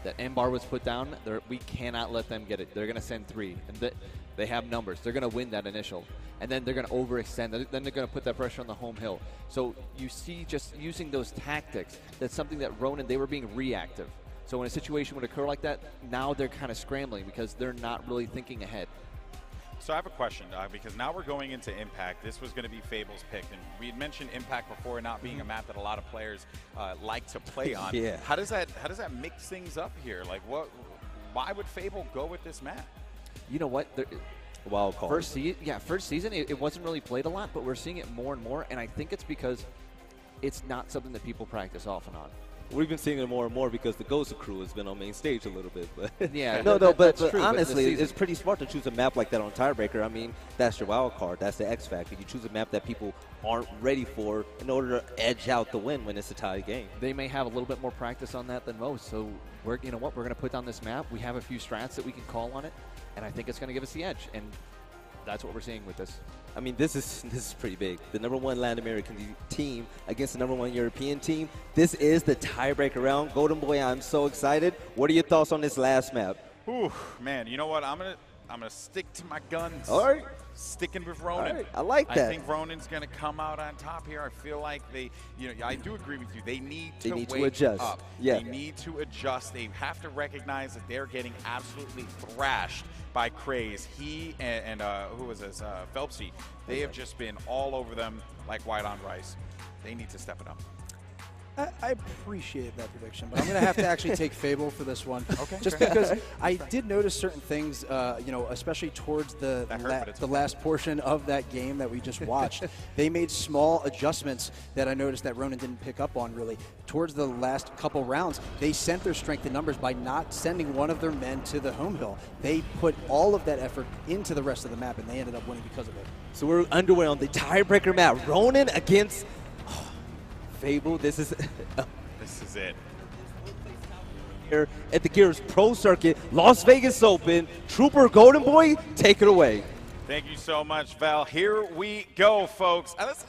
That M-Bar was put down. We cannot let them get it. They're going to send 3. And they have numbers. They're going to win that initial. And then they're going to overextend. Then they're going to put that pressure on the home hill. So you see just using those tactics, that's something that Ronin, they were being reactive. So when a situation would occur like that, now they're kind of scrambling because they're not really thinking ahead. So I have a question, because now we're going into Impact. This was going to be Fable's pick, and we had mentioned Impact before not being a map that a lot of players like to play on. Yeah. How does that mix things up here? Like, why would Fable go with this map? You know what? Wild card. First season, it wasn't really played a lot, but we're seeing it more and more, and I think it's because it's not something that people practice off and on. We've been seeing it more and more because the Ghost crew has been on main stage a little bit. But Yeah, but true, honestly, but it's pretty smart to choose a map like that on Tiebreaker. I mean, that's your wild card. That's the X factor. You choose a map that people aren't ready for in order to edge out the win when it's a tie game. They may have a little bit more practice on that than most, so we're going to put down this map. We have a few strats that we can call on it, and I think it's going to give us the edge, and that's what we're seeing with this. I mean, this is pretty big. The #1 Latin American team against the #1 European team. This is the tiebreaker round. Golden Boy, I'm so excited. What are your thoughts on this last map? Ooh, man, you know what? I'm gonna stick to my guns. All right. Sticking with Ronin. All right. I like that. I think Ronin's going to come out on top here. I feel like I do agree with you. They need to adjust. Up. Yeah. They need to adjust. They have to recognize that they're getting absolutely thrashed by Craze. He and who was this? Phelpsy. They have just been all over them like white on rice. They need to step it up. I appreciate that prediction, but I'm going to have to actually take Fable for this one. Okay. Just because I did notice certain things, especially towards the last portion of that game that we just watched. They made small adjustments that I noticed that Ronin didn't pick up on really. Towards the last couple rounds, they sent their strength in numbers by not sending one of their men to the home hill. They put all of that effort into the rest of the map, and they ended up winning because of it. So we're underway on the tiebreaker map. Ronin against Fable. This is it. Here at the Gears Pro Circuit, Las Vegas Open. Trooper Golden Boy, take it away. Thank you so much, Val. Here we go, folks. Let's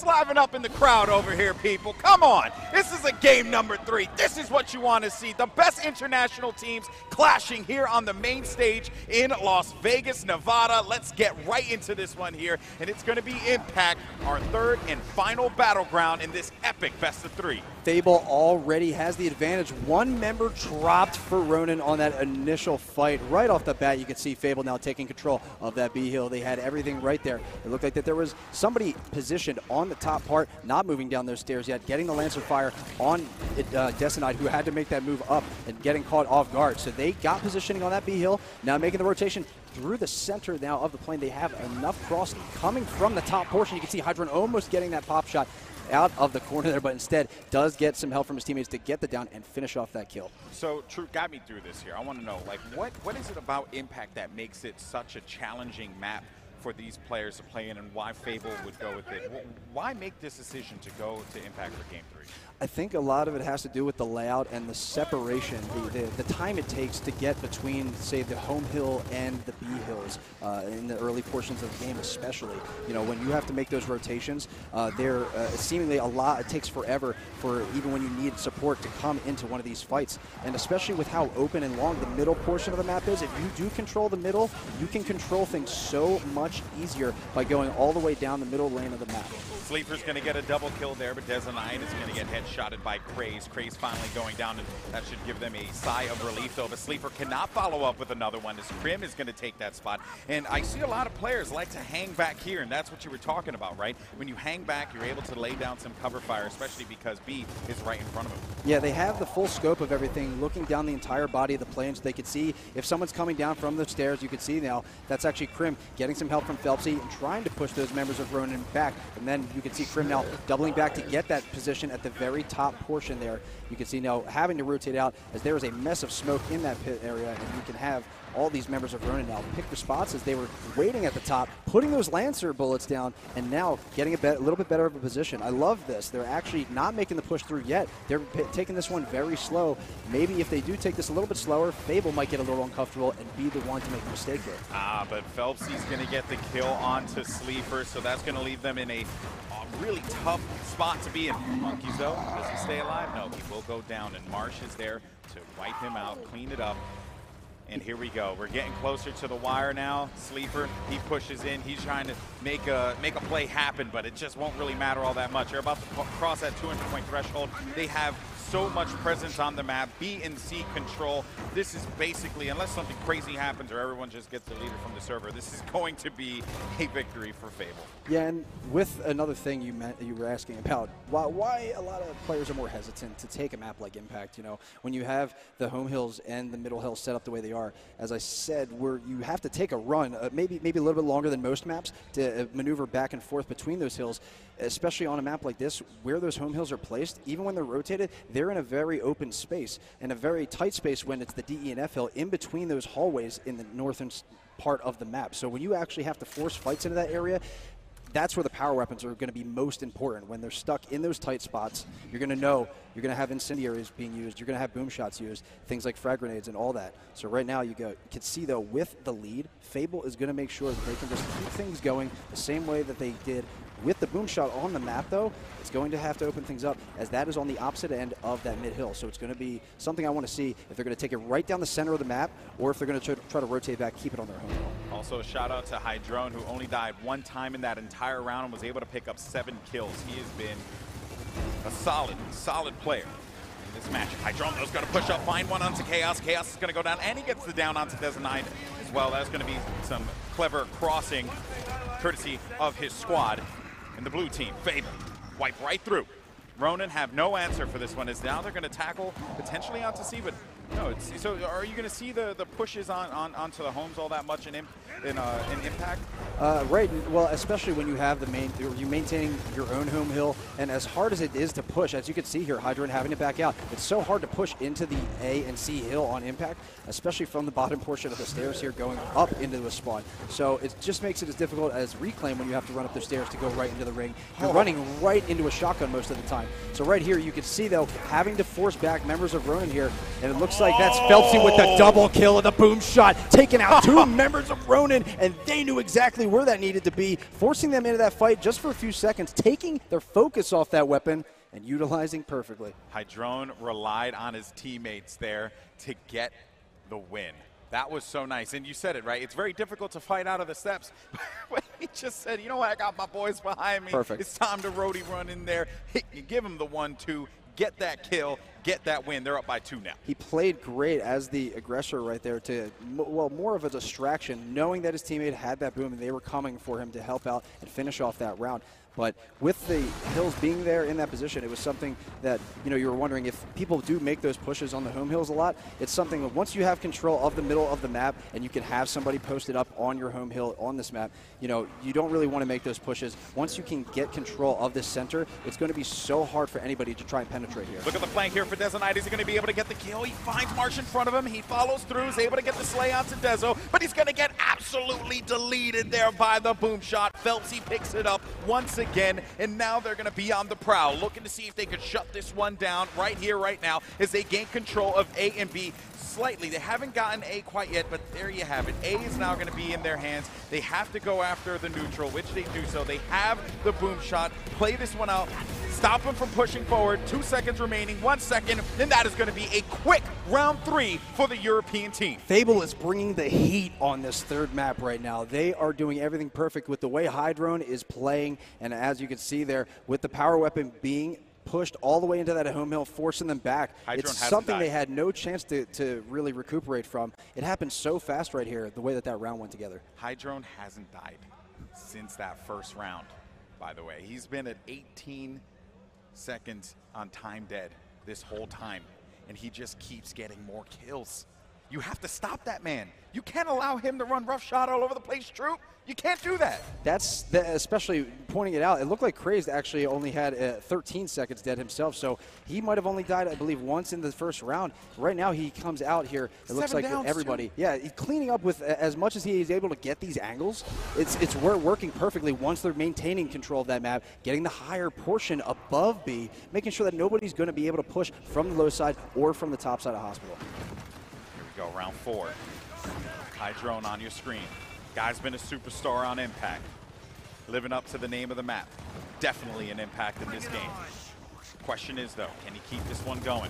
liven up in the crowd over here, people. Come on. This is a game number 3. This is what you want to see. The best international teams clashing here on the main stage in Las Vegas, Nevada. Let's get right into this one here, and it's going to be Impact, our third and final battleground in this epic best of 3. Fable already has the advantage. One member dropped for Ronin on that initial fight. Right off the bat, you can see Fable now taking control of that B hill. They had everything right there. It looked like that there was somebody positioned on the top part, not moving down those stairs yet, getting the Lancer Fire on Decenide, who had to make that move up and getting caught off guard. So they got positioning on that B hill, now making the rotation through the center now of the plane. They have enough crossing coming from the top portion. You can see Hydron almost getting that pop shot out of the corner there, but instead does get some help from his teammates to get the down and finish off that kill. So, True, got me through this here. I want to know, what is it about Impact that makes it such a challenging map for these players to play in, and why Fable would go with it? Why make this decision to go to Impact for Game 3? I think a lot of it has to do with the layout and the separation, the time it takes to get between, say, the home hill and the B hills in the early portions of the game, especially. When you have to make those rotations, they're seemingly a lot. It takes forever for even when you need support to come into one of these fights, and especially with how open and long the middle portion of the map is. If you do control the middle, you can control things so much easier by going all the way down the middle lane of the map. Sleeper's going to get a double kill there, but Decenide is going to get headshotted by Craze. Craze finally going down, and that should give them a sigh of relief, though. But Sleeper cannot follow up with another one, as Krim is going to take that spot. And I see a lot of players like to hang back here, and that's what you were talking about, right? When you hang back, you're able to lay down some cover fire, especially because B is right in front of them. Yeah, they have the full scope of everything, looking down the entire body of the plane, so they could see if someone's coming down from the stairs. You can see now that's actually Krim getting some help from Phelpsy and trying to push those members of Ronin back. And then you can see Krim now doubling back to get that position at the very top portion there. You can see now having to rotate out as there is a mess of smoke in that pit area, and you can have all these members of Ronin now pick their spots as they were waiting at the top, putting those Lancer bullets down, and now getting a little bit better of a position. I love this. They're actually not making the push through yet. They're taking this one very slow. Maybe if they do take this a little bit slower, Fable might get a little uncomfortable and be the one to make a mistake here. But Phelpsy's going to get the kill onto Sleeper, so that's going to leave them in a really tough spot to be in. Monkeys, though, does he stay alive? No, he will go down, and Marsh is there to wipe him out, clean it up. And here we go. We're getting closer to the wire now. Sleeper, he pushes in. He's trying to make a play happen, but it just won't really matter all that much. They're about to cross that 200-point threshold. They have so much presence on the map. B and C control. This is basically, unless something crazy happens or everyone just gets the leader from the server, this is going to be a victory for Fable. Yeah, and with another thing you were asking about, why a lot of players are more hesitant to take a map like Impact. You know, when you have the home hills and the middle hills set up the way they are, as I said, where you have to take a run, maybe a little bit longer than most maps, to maneuver back and forth between those hills, especially on a map like this, where those home hills are placed. Even when they're rotated, they're in a very open space, and a very tight space when it's the D, E, and F hill in between those hallways in the northern part of the map. So when you actually have to force fights into that area, that's where the power weapons are going to be most important. When they're stuck in those tight spots, you're going to know you're going to have incendiaries being used, you're going to have boom shots used, things like frag grenades and all that. So right now you can see, though, with the lead, Fable is going to make sure that they can just keep things going the same way that they did with the boom shot on the map. Though it's going to have to open things up, as that is on the opposite end of that mid hill. So it's going to be something I want to see if they're going to take it right down the center of the map, or if they're going to try to rotate back, keep it on their home hill. Also a shout out to Hydrone, who only died one time in that entire round and was able to pick up 7 kills. He has been a solid player in this match. Hydrone, though, is going to push up, find one onto Chaos. Chaos is going to go down, and he gets the down onto Desanide as well. That's going to be some clever crossing courtesy of his squad. And the blue team, Fable, wipe right through. Ronin have no answer for this one, as now they're going to tackle potentially onto C, but no. So are you going to see the pushes onto the homes all that much in Impact? Right. Well, especially when you have you maintaining your own home hill, and as hard as it is to push, as you can see here, Hydron having to back out, it's so hard to push into the A and C hill on Impact, especially from the bottom portion of the stairs here going up into a spawn. So it just makes it as difficult as Reclaim when you have to run up the stairs to go right into the ring. You're running right into a shotgun most of the time. So right here, you can see, though, having to force back members of Ronin here, and it looks like that's Feltzy with the double kill of the boom shot, taking out 2 members of Ronin, and they knew exactly where that needed to be, forcing them into that fight just for a few seconds, taking their focus off that weapon and utilizing perfectly. Hydrone relied on his teammates there to get the win. That was so nice. And you said it, right? It's very difficult to fight out of the steps. But he just said, you know what? I got my boys behind me. Perfect. It's time to roadie run in there. You give him the 1-2, get that kill, get that win. They're up by 2 now. He played great as the aggressor right there, to, well, more of a distraction, knowing that his teammate had that boom and they were coming for him to help out and finish off that round. But with the hills being there in that position, it was something that, you know, you were wondering if people do make those pushes on the home hills a lot. It's something that once you have control of the middle of the map and you can have somebody posted up on your home hill on this map, you know, you don't really want to make those pushes. Once you can get control of this center, it's going to be so hard for anybody to try and penetrate here. Look at the flank here for Desanide. Is he going to be able to get the kill? He finds Marsh in front of him. He follows through, is able to get the slay onto Dezo, but he's going to get absolutely deleted there by the boom shot. Feltzy picks it up once again, and now they're going to be on the prowl, looking to see if they could shut this one down right here, right now, as they gain control of A and B slightly. They haven't gotten A quite yet, but there you have it. A is now going to be in their hands. They have to go after the neutral, which they do so. They have the boom shot. Play this one out. Stop them from pushing forward. 2 seconds remaining, 1 second, and that is going to be a quick round 3 for the European team. Fable is bringing the heat on this third map right now. They are doing everything perfect with the way Hydrone is playing, and as you can see there, with the power weapon being pushed all the way into that home hill, forcing them back. It's something they had no chance to really recuperate from. It happened so fast right here, the way that round went together. Hydrone hasn't died since that first round, by the way. He's been at 18 seconds on time dead this whole time, and he just keeps getting more kills. You have to stop that man. You can't allow him to run roughshod all over the place, Troop. You can't do that. That's especially pointing it out. It looked like Crazed actually only had 13 seconds dead himself, so he might have only died, I believe, once in the first round. Right now, he comes out here. It looks like everybody. Too. Yeah, he's cleaning up with as much as he is able to get these angles. It's working perfectly once they're maintaining control of that map, getting the higher portion above B, making sure that nobody's going to be able to push from the low side or from the top side of Hospital. Here we go, round 4. Hydrone on your screen. Guy's been a superstar on Impact. Living up to the name of the map. Definitely an impact in this game. Question is, though, can he keep this one going?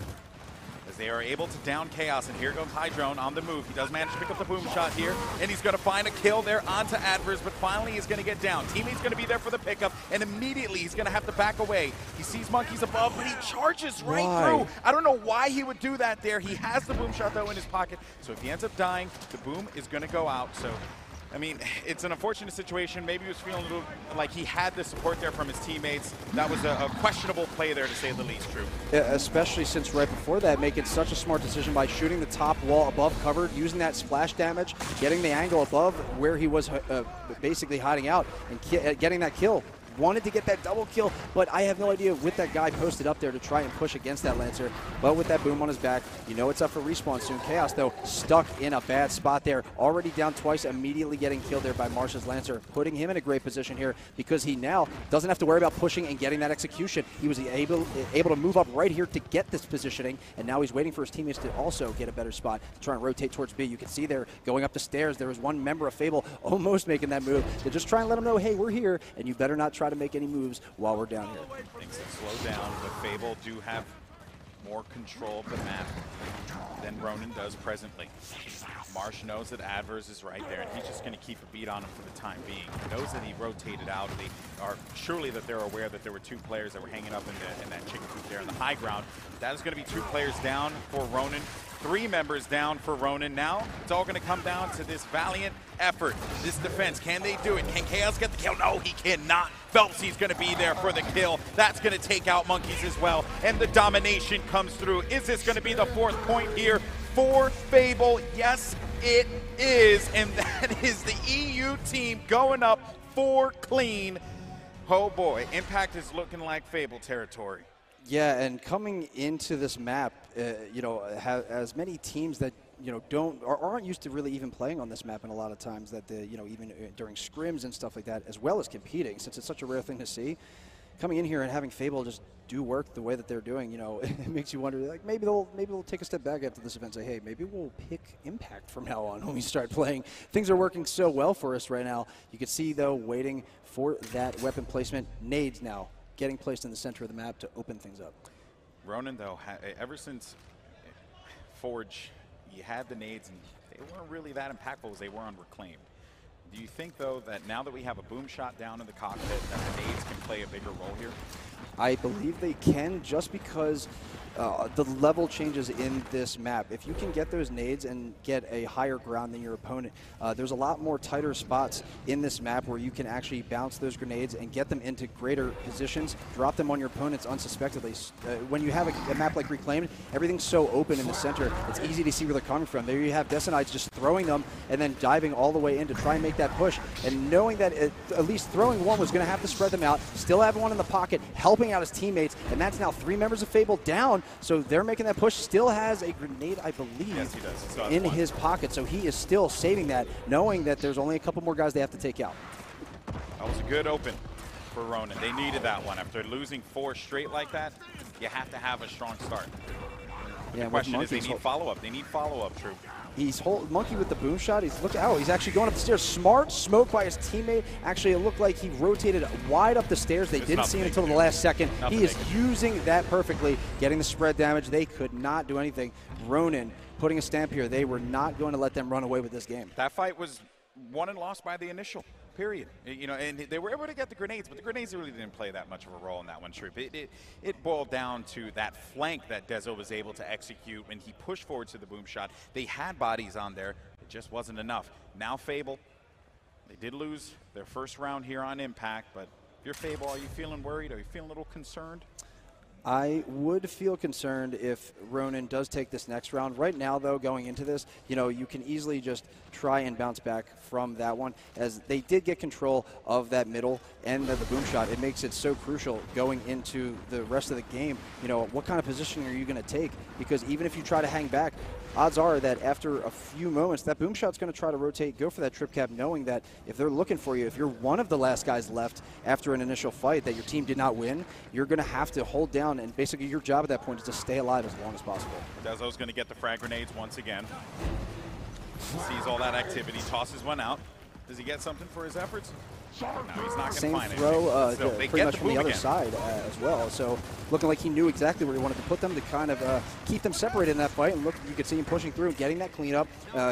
as they are able to down Chaos, and here goes Hydrone on the move. He does manage to pick up the boom shot here, and he's going to find a kill there onto Adverse, but finally he's going to get down. Teammate's going to be there for the pickup, and immediately he's going to have to back away. He sees Monkeys above, but he charges right through. I don't know why he would do that there. He has the boom shot, though, in his pocket, so if he ends up dying, the boom is going to go out. So, I mean, it's an unfortunate situation. Maybe he was feeling a little like he had the support there from his teammates. That was a questionable play there, to say the least, True. Yeah, especially since right before that, making such a smart decision by shooting the top wall above cover, using that splash damage, getting the angle above where he was basically hiding out, and getting that kill. Wanted to get that double kill, but I have no idea with that guy posted up there to try and push against that Lancer. But with that boom on his back, you know it's up for respawn soon. Chaos, though, stuck in a bad spot there. Already down twice, immediately getting killed there by Marsh's Lancer, putting him in a great position here because he now doesn't have to worry about pushing and getting that execution. He was able to move up right here to get this positioning, and now he's waiting for his teammates to also get a better spot to try and rotate towards B. You can see there, going up the stairs, there was one member of Fable almost making that move to just try and let him know, hey, we're here, and you better not try to make any moves while we're down here. Things have slowed down, but Fable do have more control of the map than Ronin does presently. Marsh knows that Adverse is right there, and he's just going to keep a beat on him for the time being. He knows that he rotated out. They are surely that they're aware that there were two players that were hanging up in that chicken coop there in the high ground. That is going to be 2 players down for Ronin. 3 members down for Ronin. Now it's all going to come down to this valiant effort, this defense. Can they do it? Can Chaos get the kill? No, he cannot. Phelpsy's going to be there for the kill. That's going to take out Monkeys as well, and the domination comes through. Is this going to be the 4th point here for Fable? Yes, it is, and that is the EU team going up 4 clean. Oh boy, Impact is looking like Fable territory. Yeah, and coming into this map, you know, as many teams that aren't used to really even playing on this map, and a lot of times that even during scrims and stuff like that, as well as competing, since it's such a rare thing to see. Coming in here and having Fable just do work the way that they're doing, you know, it makes you wonder, like, maybe they'll take a step back after this event and say, hey, maybe we'll pick Impact from now on when we start playing. Things are working so well for us right now. You can see, though, waiting for that weapon placement. Nades now getting placed in the center of the map to open things up. Ronin, though, ever since Forge, you had the nades, and they weren't really that impactful as they were on Reclaimed. Do you think, though, that now that we have a boom shot down in the cockpit, that the nades can play a bigger role here? I believe they can, just because the level changes in this map. If you can get those nades and get a higher ground than your opponent, there's a lot more tighter spots in this map where you can actually bounce those grenades and get them into greater positions, drop them on your opponents unsuspectedly. When you have a map like Reclaimed, everything's so open in the center, it's easy to see where they're coming from. There you have Decinites just throwing them and then diving all the way in to try and make that push, and knowing that at least throwing one was going to have to spread them out, still have one in the pocket, helping out his teammates, and that's now 3 members of Fable down. So they're making that push. Still has a grenade, I believe, yes, he does. in his pocket. So he is still saving that, knowing that there's only a couple more guys they have to take out. That was a good open for Ronin. They needed that one. After losing 4 straight like that, you have to have a strong start. Yeah, the question is, they need follow-up. They need follow-up, True. He's Monkey with the boom shot. He's look out. He's actually going up the stairs. Smart smoke by his teammate. Actually, it looked like he rotated wide up the stairs. They didn't see him until the last second. He is using that perfectly, getting the spread damage. They could not do anything. Ronin putting a stamp here. They were not going to let them run away with this game. That fight was won and lost by the initial. Period. You know, and they were able to get the grenades, but the grenades really didn't play that much of a role in that one, Troop. It boiled down to that flank that Dezo was able to execute when he pushed forward to the boom shot. They had bodies on there. It just wasn't enough. Now Fable, they did lose their first round here on Impact, but if you're Fable, are you feeling worried? Are you feeling a little concerned? I would feel concerned if Ronin does take this next round. Right now, though, going into this, you know, you can easily just try and bounce back from that one. As they did get control of that middle and the boom shot, it makes it so crucial going into the rest of the game. You know, what kind of positioning are you going to take? Because even if you try to hang back, odds are that after a few moments, that boom shot's going to try to rotate, go for that trip cap, knowing that if they're looking for you, if you're one of the last guys left after an initial fight that your team did not win, you're going to have to hold down, and basically your job at that point is to stay alive as long as possible. Dezo's going to get the frag grenades once again. Sees all that activity, tosses one out. Does he get something for his efforts? No, he's not going to Same find throw, it. So they pretty get much the from the boom other again. side as well. So looking like he knew exactly where he wanted to put them to kind of keep them separated in that fight. And look, you could see him pushing through, getting that cleanup,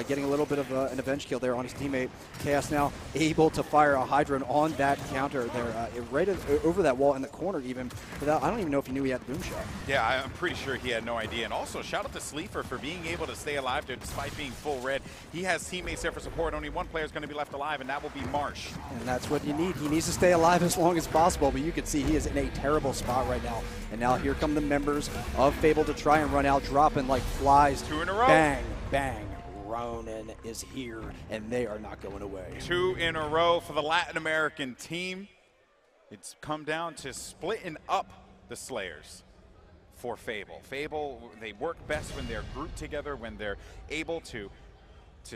getting a little bit of an avenge kill there on his teammate. Chaos now able to fire a Hydron on that counter there, right over that wall in the corner even. Without, I don't even know if he knew he had the boom shot. Yeah, I'm pretty sure he had no idea. And also, shout out to Sleeper for being able to stay alive there despite being full red. He has teammates there for support. Only one player is going to be left alive, and that will be Marsh. And that's what you need. He needs to stay alive as long as possible, but you can see he is in a terrible spot right now. And now here come the members of Fable to try and run out, dropping like flies. 2 in a row. Bang, bang. Ronin is here, and they are not going away. 2 in a row for the Latin American team. It's come down to splitting up the Slayers for Fable. Fable, they work best when they're grouped together, when they're able to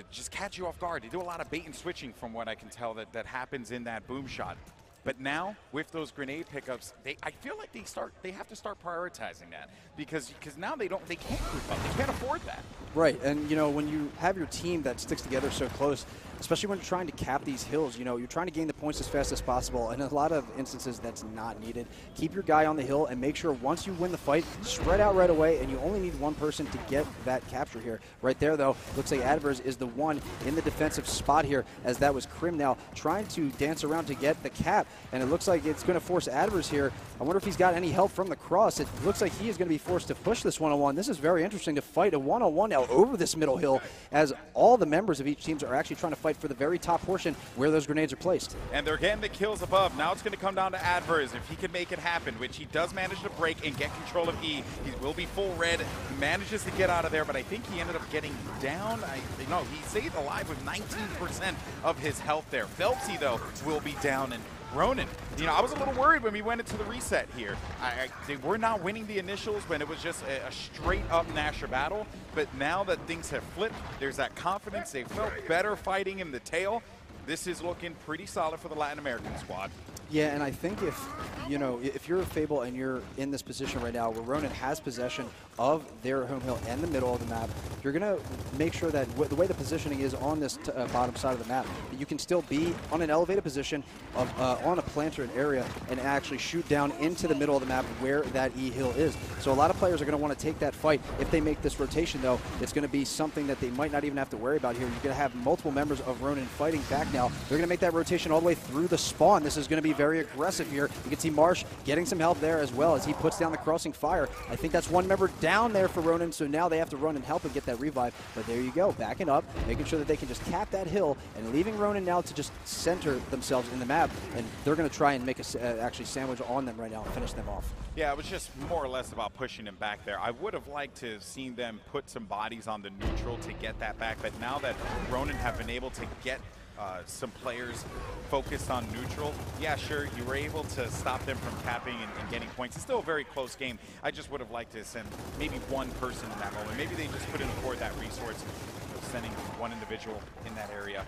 just catch you off guard. They do a lot of bait and switching from what I can tell that happens in that boom shot. But now, with those grenade pickups, I feel like they have to start prioritizing that because now they can't group up. They can't afford that. Right, and you know, when you have your team that sticks together so close, especially when you're trying to cap these hills, you know, you're trying to gain the points as fast as possible, and in a lot of instances that's not needed. Keep your guy on the hill and make sure once you win the fight, spread out right away, and you only need one person to get that capture here. Right there, though, looks like Adverz is the one in the defensive spot here, as that was Krim now trying to dance around to get the cap, and it looks like it's going to force Adverz here. I wonder if he's got any help from the cross. It looks like he is going to be forced to push this one-on-one. This is very interesting to fight a one-on-one now over this middle hill, as all the members of each team are actually trying to fight for the very top portion where those grenades are placed. And they're getting the kills above. Now it's going to come down to Adverz. If he can make it happen, which he does manage to break and get control of E, he will be full red. He manages to get out of there, but I think he ended up getting down. No, he stayed alive with 19% of his health there. Phelpsy, though, will be down, and Ronin, you know, I was a little worried when we went into the reset here. They were not winning the initials when it was just a straight-up Nasher battle, but now that things have flipped, there's that confidence. They felt better fighting in the tail. This is looking pretty solid for the Latin American squad. Yeah, and I think if you're a Fable and you're in this position right now where Ronin has possession of their home hill and the middle of the map, you're going to make sure that the way the positioning is on this bottom side of the map, that you can still be on an elevated position on a planter area and actually shoot down into the middle of the map where that E hill is. So a lot of players are going to want to take that fight. If they make this rotation, though, it's going to be something that they might not even have to worry about here. You're going to have multiple members of Ronin fighting back now. They're going to make that rotation all the way through the spawn. This is going to be very aggressive here. You can see Marsh getting some help there as well as he puts down the crossing fire. I think that's one member down there for Ronin, so now they have to run and help and get that revive. But there you go, backing up, making sure that they can just cap that hill and leaving Ronin now to just center themselves in the map. And they're going to try and make a actually sandwich on them right now and finish them off. Yeah, it was just more or less about pushing them back there. I would have liked to have seen them put some bodies on the neutral to get that back, but now that Ronin have been able to get some players focused on neutral, yeah, sure, you were able to stop them from capping and getting points. It's still a very close game. I just would have liked to send maybe one person in that moment. Maybe they just couldn't afford that resource of sending one individual in that area.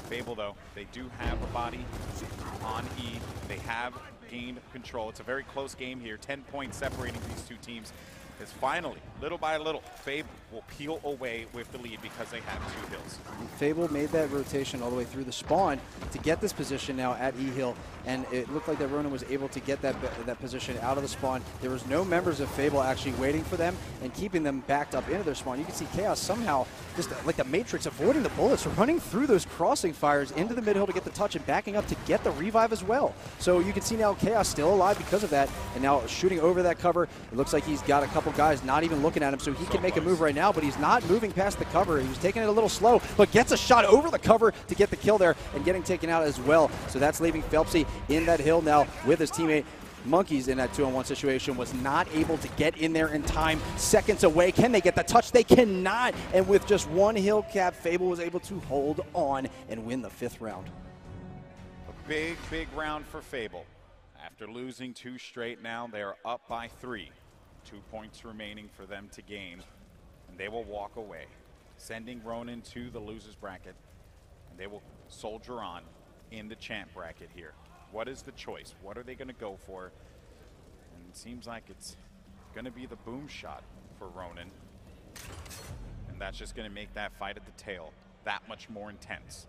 Fable, though, they do have a body on E. They have gained control. It's a very close game here. 10 points separating these two teams. Is finally, little by little, Fable will peel away with the lead because they have 2 hills. Fable made that rotation all the way through the spawn to get this position now at E hill, and it looked like that Ronin was able to get that position out of the spawn. There was no members of Fable actually waiting for them and keeping them backed up into their spawn. You can see Chaos somehow, just like the Matrix, avoiding the bullets, running through those crossing fires into the mid-hill to get the touch and backing up to get the revive as well. So you can see now Chaos still alive because of that, and now shooting over that cover. It looks like he's got a couple guys not even looking at him, so he can make a move right now, but he's not moving past the cover. He was taking it a little slow, but gets a shot over the cover to get the kill there and getting taken out as well. So that's leaving Phelpsy in that hill now with his teammate. Monkeys in that 2-on-1 situation was not able to get in there in time. Seconds away. Can they get the touch? They cannot. And with just one hill cap, Fable was able to hold on and win the 5th round. A big, big round for Fable. After losing 2 straight now, they're up by 3. 2 points remaining for them to gain, and they will walk away, sending Ronin to the losers bracket, and they will soldier on in the champ bracket here. What is the choice? What are they going to go for? And it seems like it's going to be the boom shot for Ronin, and that's just going to make that fight at the tail that much more intense.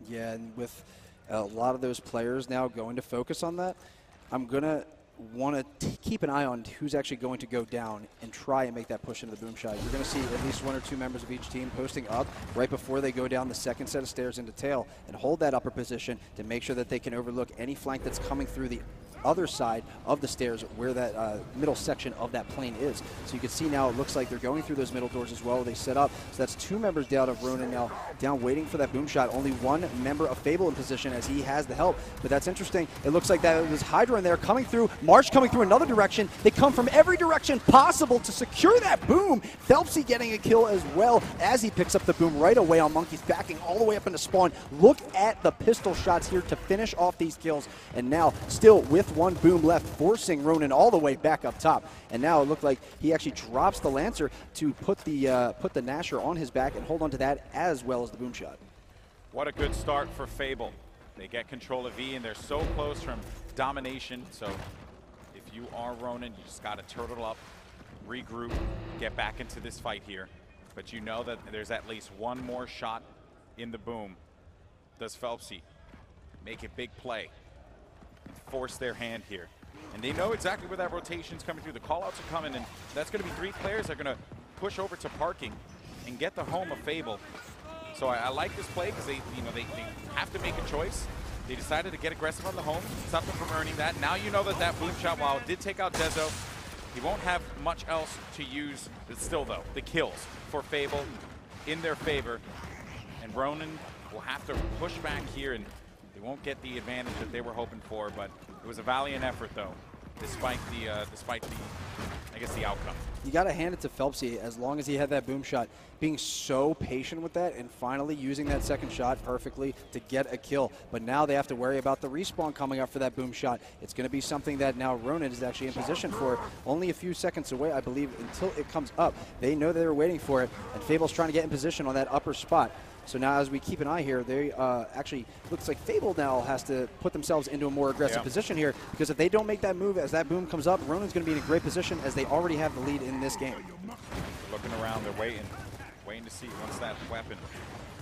Yeah, and with a lot of those players now going to focus on that, I'm going to want to keep an eye on who's actually going to go down and try and make that push into the boom shot. You're going to see at least 1 or 2 members of each team posting up right before they go down the second set of stairs into tail and hold that upper position to make sure that they can overlook any flank that's coming through the other side of the stairs where that middle section of that plane is. So you can see now it looks like they're going through those middle doors as well. They set up. So that's 2 members down of Ronin now down waiting for that boom shot. Only 1 member of Fable in position as he has the help. But that's interesting. It looks like that was Hydra in there coming through. March coming through another direction. They come from every direction possible to secure that boom. Phelpsy getting a kill as well as he picks up the boom right away on Monkeys, backing all the way up into spawn. Look at the pistol shots here to finish off these kills. And now still with 1 boom left, forcing Ronin all the way back up top. And now it looked like he actually drops the Lancer to put the Nasher on his back and hold on to that as well as the boom shot. What a good start for Fable. They get control of E, and they're so close from domination. So if you are Ronin, you just got to turtle up, regroup, get back into this fight here. But you know that there's at least 1 more shot in the boom. Does Phelpsy make a big play? Force their hand here. And they know exactly where that rotation's coming through. The callouts are coming, and that's going to be 3 players that are going to push over to parking and get the home of Fable. So I like this play because they have to make a choice. They decided to get aggressive on the home, stop them from earning that. Now you know that that boom shot, while it did take out Dezo, he won't have much else to use. But still, though, the kills for Fable in their favor. And Ronin will have to push back here, and they won't get the advantage that they were hoping for. But it was a valiant effort, though, despite the I guess the outcome. You got to hand it to Phelpsy, as long as he had that boom shot, being so patient with that and finally using that second shot perfectly to get a kill. But now they have to worry about the respawn coming up for that boom shot. It's going to be something that now Ronin is actually in position for, only a few seconds away, I believe, until it comes up. They know they're waiting for it, and Fable's trying to get in position on that upper spot. So now as we keep an eye here, they actually, looks like Fable now has to put themselves into a more aggressive position here, because if they don't make that move as that boom comes up, Ronin's going to be in a great position as they already have the lead in this game. Looking around, they're waiting to see once that weapon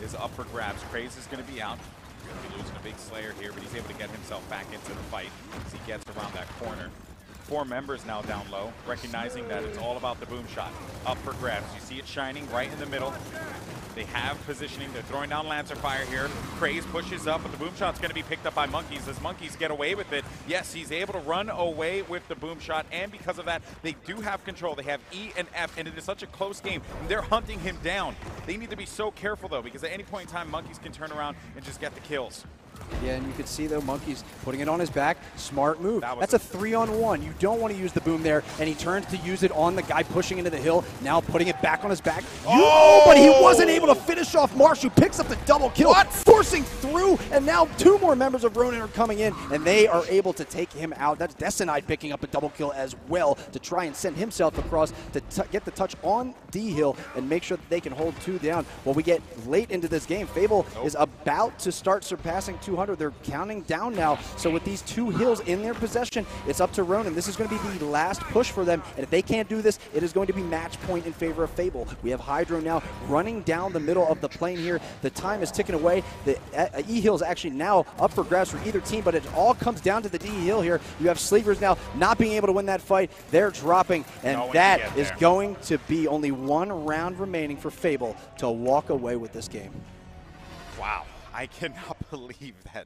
is up for grabs. Craze is going to be out. Going to be losing a big Slayer here, but he's able to get himself back into the fight as he gets around that corner. 4 members now down low, recognizing that it's all about the boom shot. Up for grabs. You see it shining right in the middle. They have positioning. They're throwing down Lancer Fire here. Craze pushes up, but the boom shot's going to be picked up by Monkeys. As Monkeys get away with it, yes, he's able to run away with the boom shot, and because of that, they do have control. They have E and F, and it is such a close game. They're hunting him down. They need to be so careful, though, because at any point in time, Monkeys can turn around and just get the kills. Yeah, and you can see, though, Monkeys putting it on his back. Smart move. That's a 3-on-1. You don't want to use the boom there, and he turns to use it on the guy pushing into the hill, now putting it back on his back. But he wasn't able to finish off Marsh, who picks up the double kill, forcing through, and now 2 more members of Ronin are coming in, and they are able to take him out. That's Decenide picking up a double kill as well to try and send himself across to get the touch on D-Hill and make sure that they can hold 2 down. While we get late into this game, Fable is about to start surpassing 200. They're counting down now. So with these 2 hills in their possession, it's up to Ronin. This is going to be the last push for them. And if they can't do this, it is going to be match point in favor of Fable. We have Hydro now running down the middle of the plane here. The time is ticking away. The E-Hill is actually now up for grabs for either team, but it all comes down to the D-Hill here. You have Sleevers now not being able to win that fight. They're dropping, and that is going to be only 1 round remaining for Fable to walk away with this game. Wow. I cannot believe that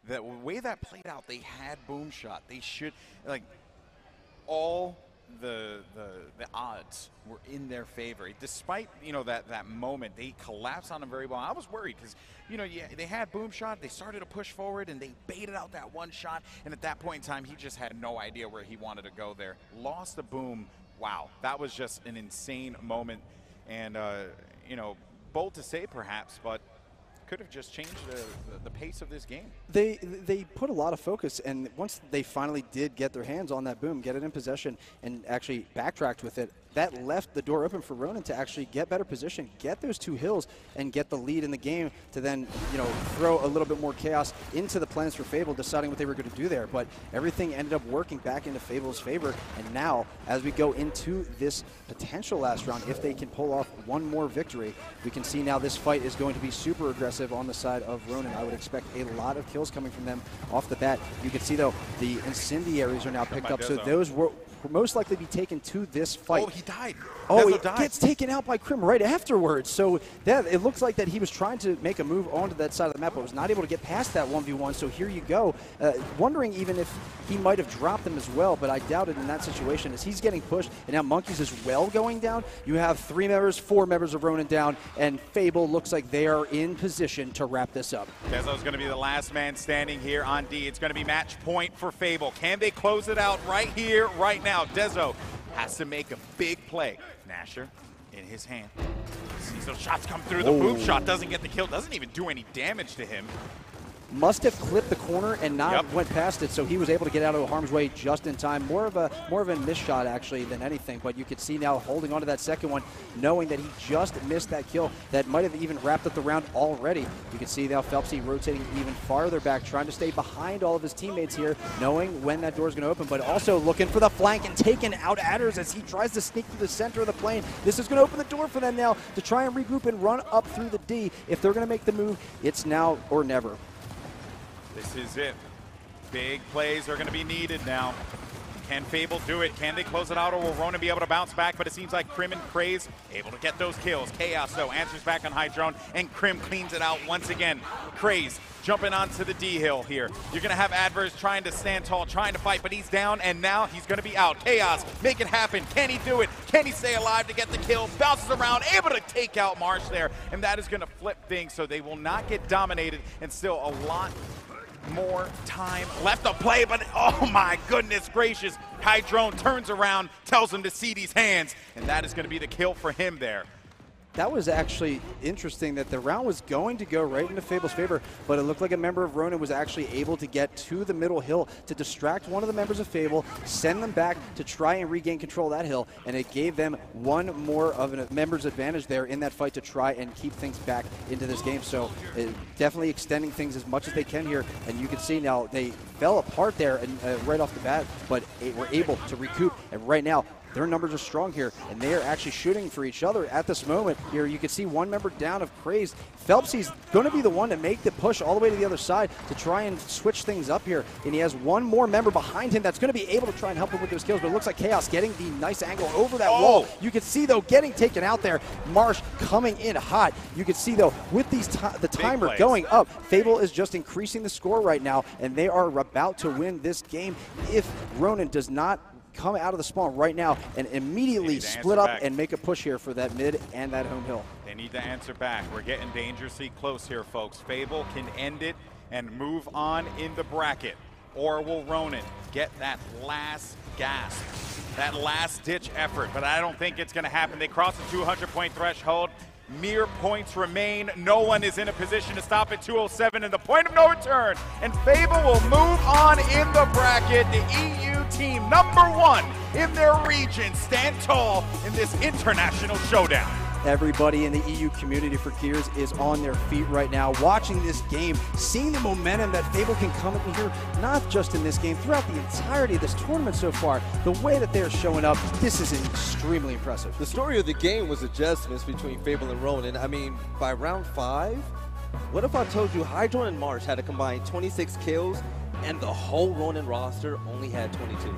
the way that played out. They had boom shot. They should, like, all the odds were in their favor. Despite, you know, that moment, they collapsed on them very well. I was worried because, you know, they had boom shot. They started to push forward, and they baited out that 1 shot. And at that point in time, he just had no idea where he wanted to go there. Lost the boom. Wow, that was just an insane moment. And, you know, bold to say perhaps, but could have just changed the pace of this game. They put a lot of focus, and once they finally did get their hands on that boom, get it in possession, and actually backtracked with it, that left the door open for Ronin to actually get better position, get those 2 hills, and get the lead in the game to then, you know, throw a little bit more chaos into the plans for Fable, deciding what they were going to do there. But everything ended up working back into Fable's favor. And now, as we go into this potential last round, if they can pull off one more victory, we can see now this fight is going to be super aggressive on the side of Ronin. I would expect a lot of kills coming from them off the bat. You can see, though, the incendiaries are now picked up, so those will most likely be taken to this fight. Oh, he died. Oh, he gets taken out by Krim right afterwards. So it looks like that he was trying to make a move onto that side of the map, but was not able to get past that 1v1. So here you go. Wondering even if he might have dropped them as well, but I doubt it in that situation as he's getting pushed. And now Monkeys as well going down. You have 4 members of Ronin down, and Fable looks like they are in position to wrap this up. Dezo's going to be the last man standing here on D. It's going to be match point for Fable. Can they close it out right here, right now? Dezo has to make a big play. Nasher in his hand. Sees those shots come through. The boom shot doesn't get the kill. Doesn't even do any damage to him. Must have clipped the corner and not went past it, so he was able to get out of harm's way just in time. More of a miss shot actually than anything, but you could see now holding on to that second one, knowing that he just missed that kill that might have even wrapped up the round already. You can see now Phelpsy rotating even farther back, trying to stay behind all of his teammates here, knowing when that door is going to open, but also looking for the flank and taking out Adders as he tries to sneak through the center of the plane. This is going to open the door for them now to try and regroup and run up through the D. If they're going to make the move, it's now or never. This is it. Big plays are going to be needed now. Can Fable do it? Can they close it out, or will Ronin be able to bounce back? But it seems like Krim and Craze able to get those kills. Chaos, though, answers back on High Drone, and Krim cleans it out once again. Craze jumping onto the D hill here. You're going to have Adverse trying to stand tall, trying to fight, but he's down, and now he's going to be out. Chaos, make it happen. Can he do it? Can he stay alive to get the kill? Bounces around, able to take out Marsh there, and that is going to flip things, so they will not get dominated, and still a lot more time left to play, but oh my goodness gracious, High Drone turns around, tells him to see these hands, and that is going to be the kill for him there. That was actually interesting that the round was going to go right into Fable's favor, but it looked like a member of Ronin was actually able to get to the middle hill to distract one of the members of Fable, send them back to try and regain control of that hill, and it gave them one more of a member's advantage there in that fight to try and keep things back into this game. So definitely extending things as much as they can here, and you can see now they fell apart there and right off the bat, but were able to recoup, and right now their numbers are strong here, and they are actually shooting for each other at this moment. Here you can see one member down of Crazed. Phelpsy's going to be the one to make the push all the way to the other side to try and switch things up here, and he has one more member behind him that's going to be able to try and help him with those kills, but it looks like Chaos getting the nice angle over that wall. You can see, though, getting taken out there. Marsh coming in hot. You can see, though, with these the timer going up, Fable is just increasing the score right now, and they are about to win this game if Ronin does not come out of the spawn right now and immediately split up and make a push here for that mid and that home hill. They need to answer back. We're getting dangerously close here, folks. Fable can end it and move on in the bracket, or will Ronin get that last gasp, that last ditch effort? But I don't think it's going to happen. They cross the 200-point threshold. Mere points remain. No one is in a position to stop at 207 and the point of no return. And Fable will move on in the bracket. The EU team #1 in their region stand tall in this international showdown. Everybody in the EU community for Gears is on their feet right now, watching this game, seeing the momentum that Fable can come in here, not just in this game, throughout the entirety of this tournament so far. The way that they're showing up, this is extremely impressive. The story of the game was adjustments between Fable and Ronin. I mean, by round 5, what if I told you Hydro and Marsh had a combined 26 kills and the whole Ronin roster only had 22?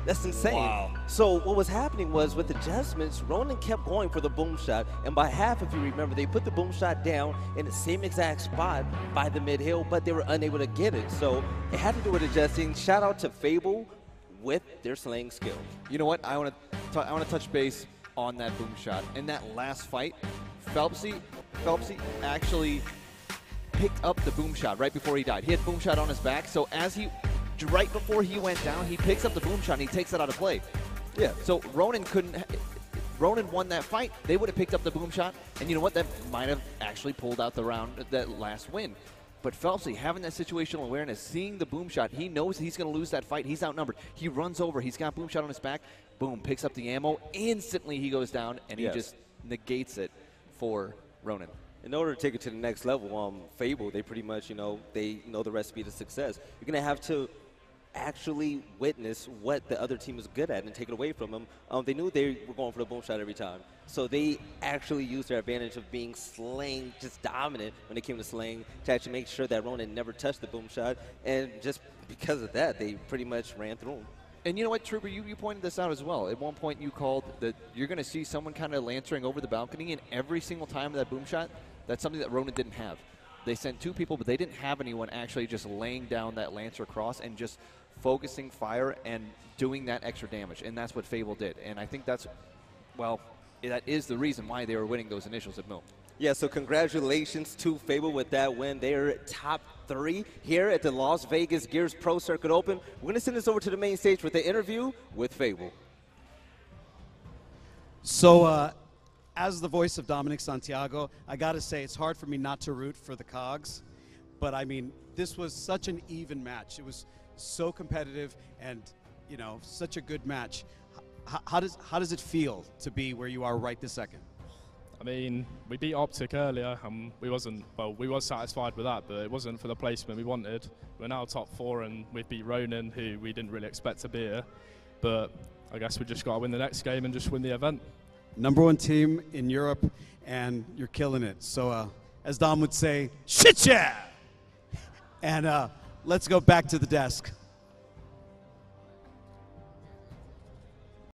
That's insane. Wow. So what was happening was with adjustments, Ronin kept going for the boom shot, and by half, if you remember, they put the boom shot down in the same exact spot by the mid hill, but they were unable to get it. So it had to do with adjusting. Shout out to Fable with their slaying skills. You know what? I want to touch base on that boom shot. In that last fight, Phelpsy actually picked up the boom shot right before he died. He had boom shot on his back, so right before he went down, he picks up the boom shot and he takes it out of play. Yeah. So Ronin won that fight. They would have picked up the boom shot, and you know what? That might have actually pulled out the round, that last win. But Phelpsy having that situational awareness, seeing the boom shot, he knows he's going to lose that fight. He's outnumbered. He runs over. He's got boom shot on his back. Boom, picks up the ammo. Instantly he goes down, and he just negates it for Ronin. In order to take it to the next level, Fable, they pretty much, they know the recipe to success. You're going to have to actually witness what the other team is good at and take it away from them. They knew they were going for the boom shot every time. So they actually used their advantage of being slaying, just dominant when it came to slaying, to actually make sure that Ronin never touched the boom shot. And just because of that, they pretty much ran through him. And you know what, Trooper, you pointed this out as well. At one point you called that you're going to see someone kind of lancering over the balcony, and every single time of that boom shot, that's something that Ronin didn't have. They sent 2 people, but they didn't have anyone actually just laying down that Lancer cross and just focusing fire and doing that extra damage. And that's what Fable did. And I think that's, well, that is the reason why they were winning those initials at Mill. Yeah, so congratulations to Fable with that win. They're top 3 here at the Las Vegas Gears Pro Circuit Open. We're going to send this over to the main stage with the interview with Fable. So, as the voice of Dominic Santiago, I got to say it's hard for me not to root for the Cogs. But, I mean, this was such an even match. It was so competitive and, such a good match. How does it feel to be where you are right this second? I mean, we beat Optic earlier, and we was satisfied with that, but it wasn't for the placement we wanted. We're now top 4, and we beat Ronin, who we didn't really expect to be here. But I guess we just got to win the next game and just win the event. #1 team in Europe, and you're killing it. So, as Dom would say, shit yeah! And let's go back to the desk.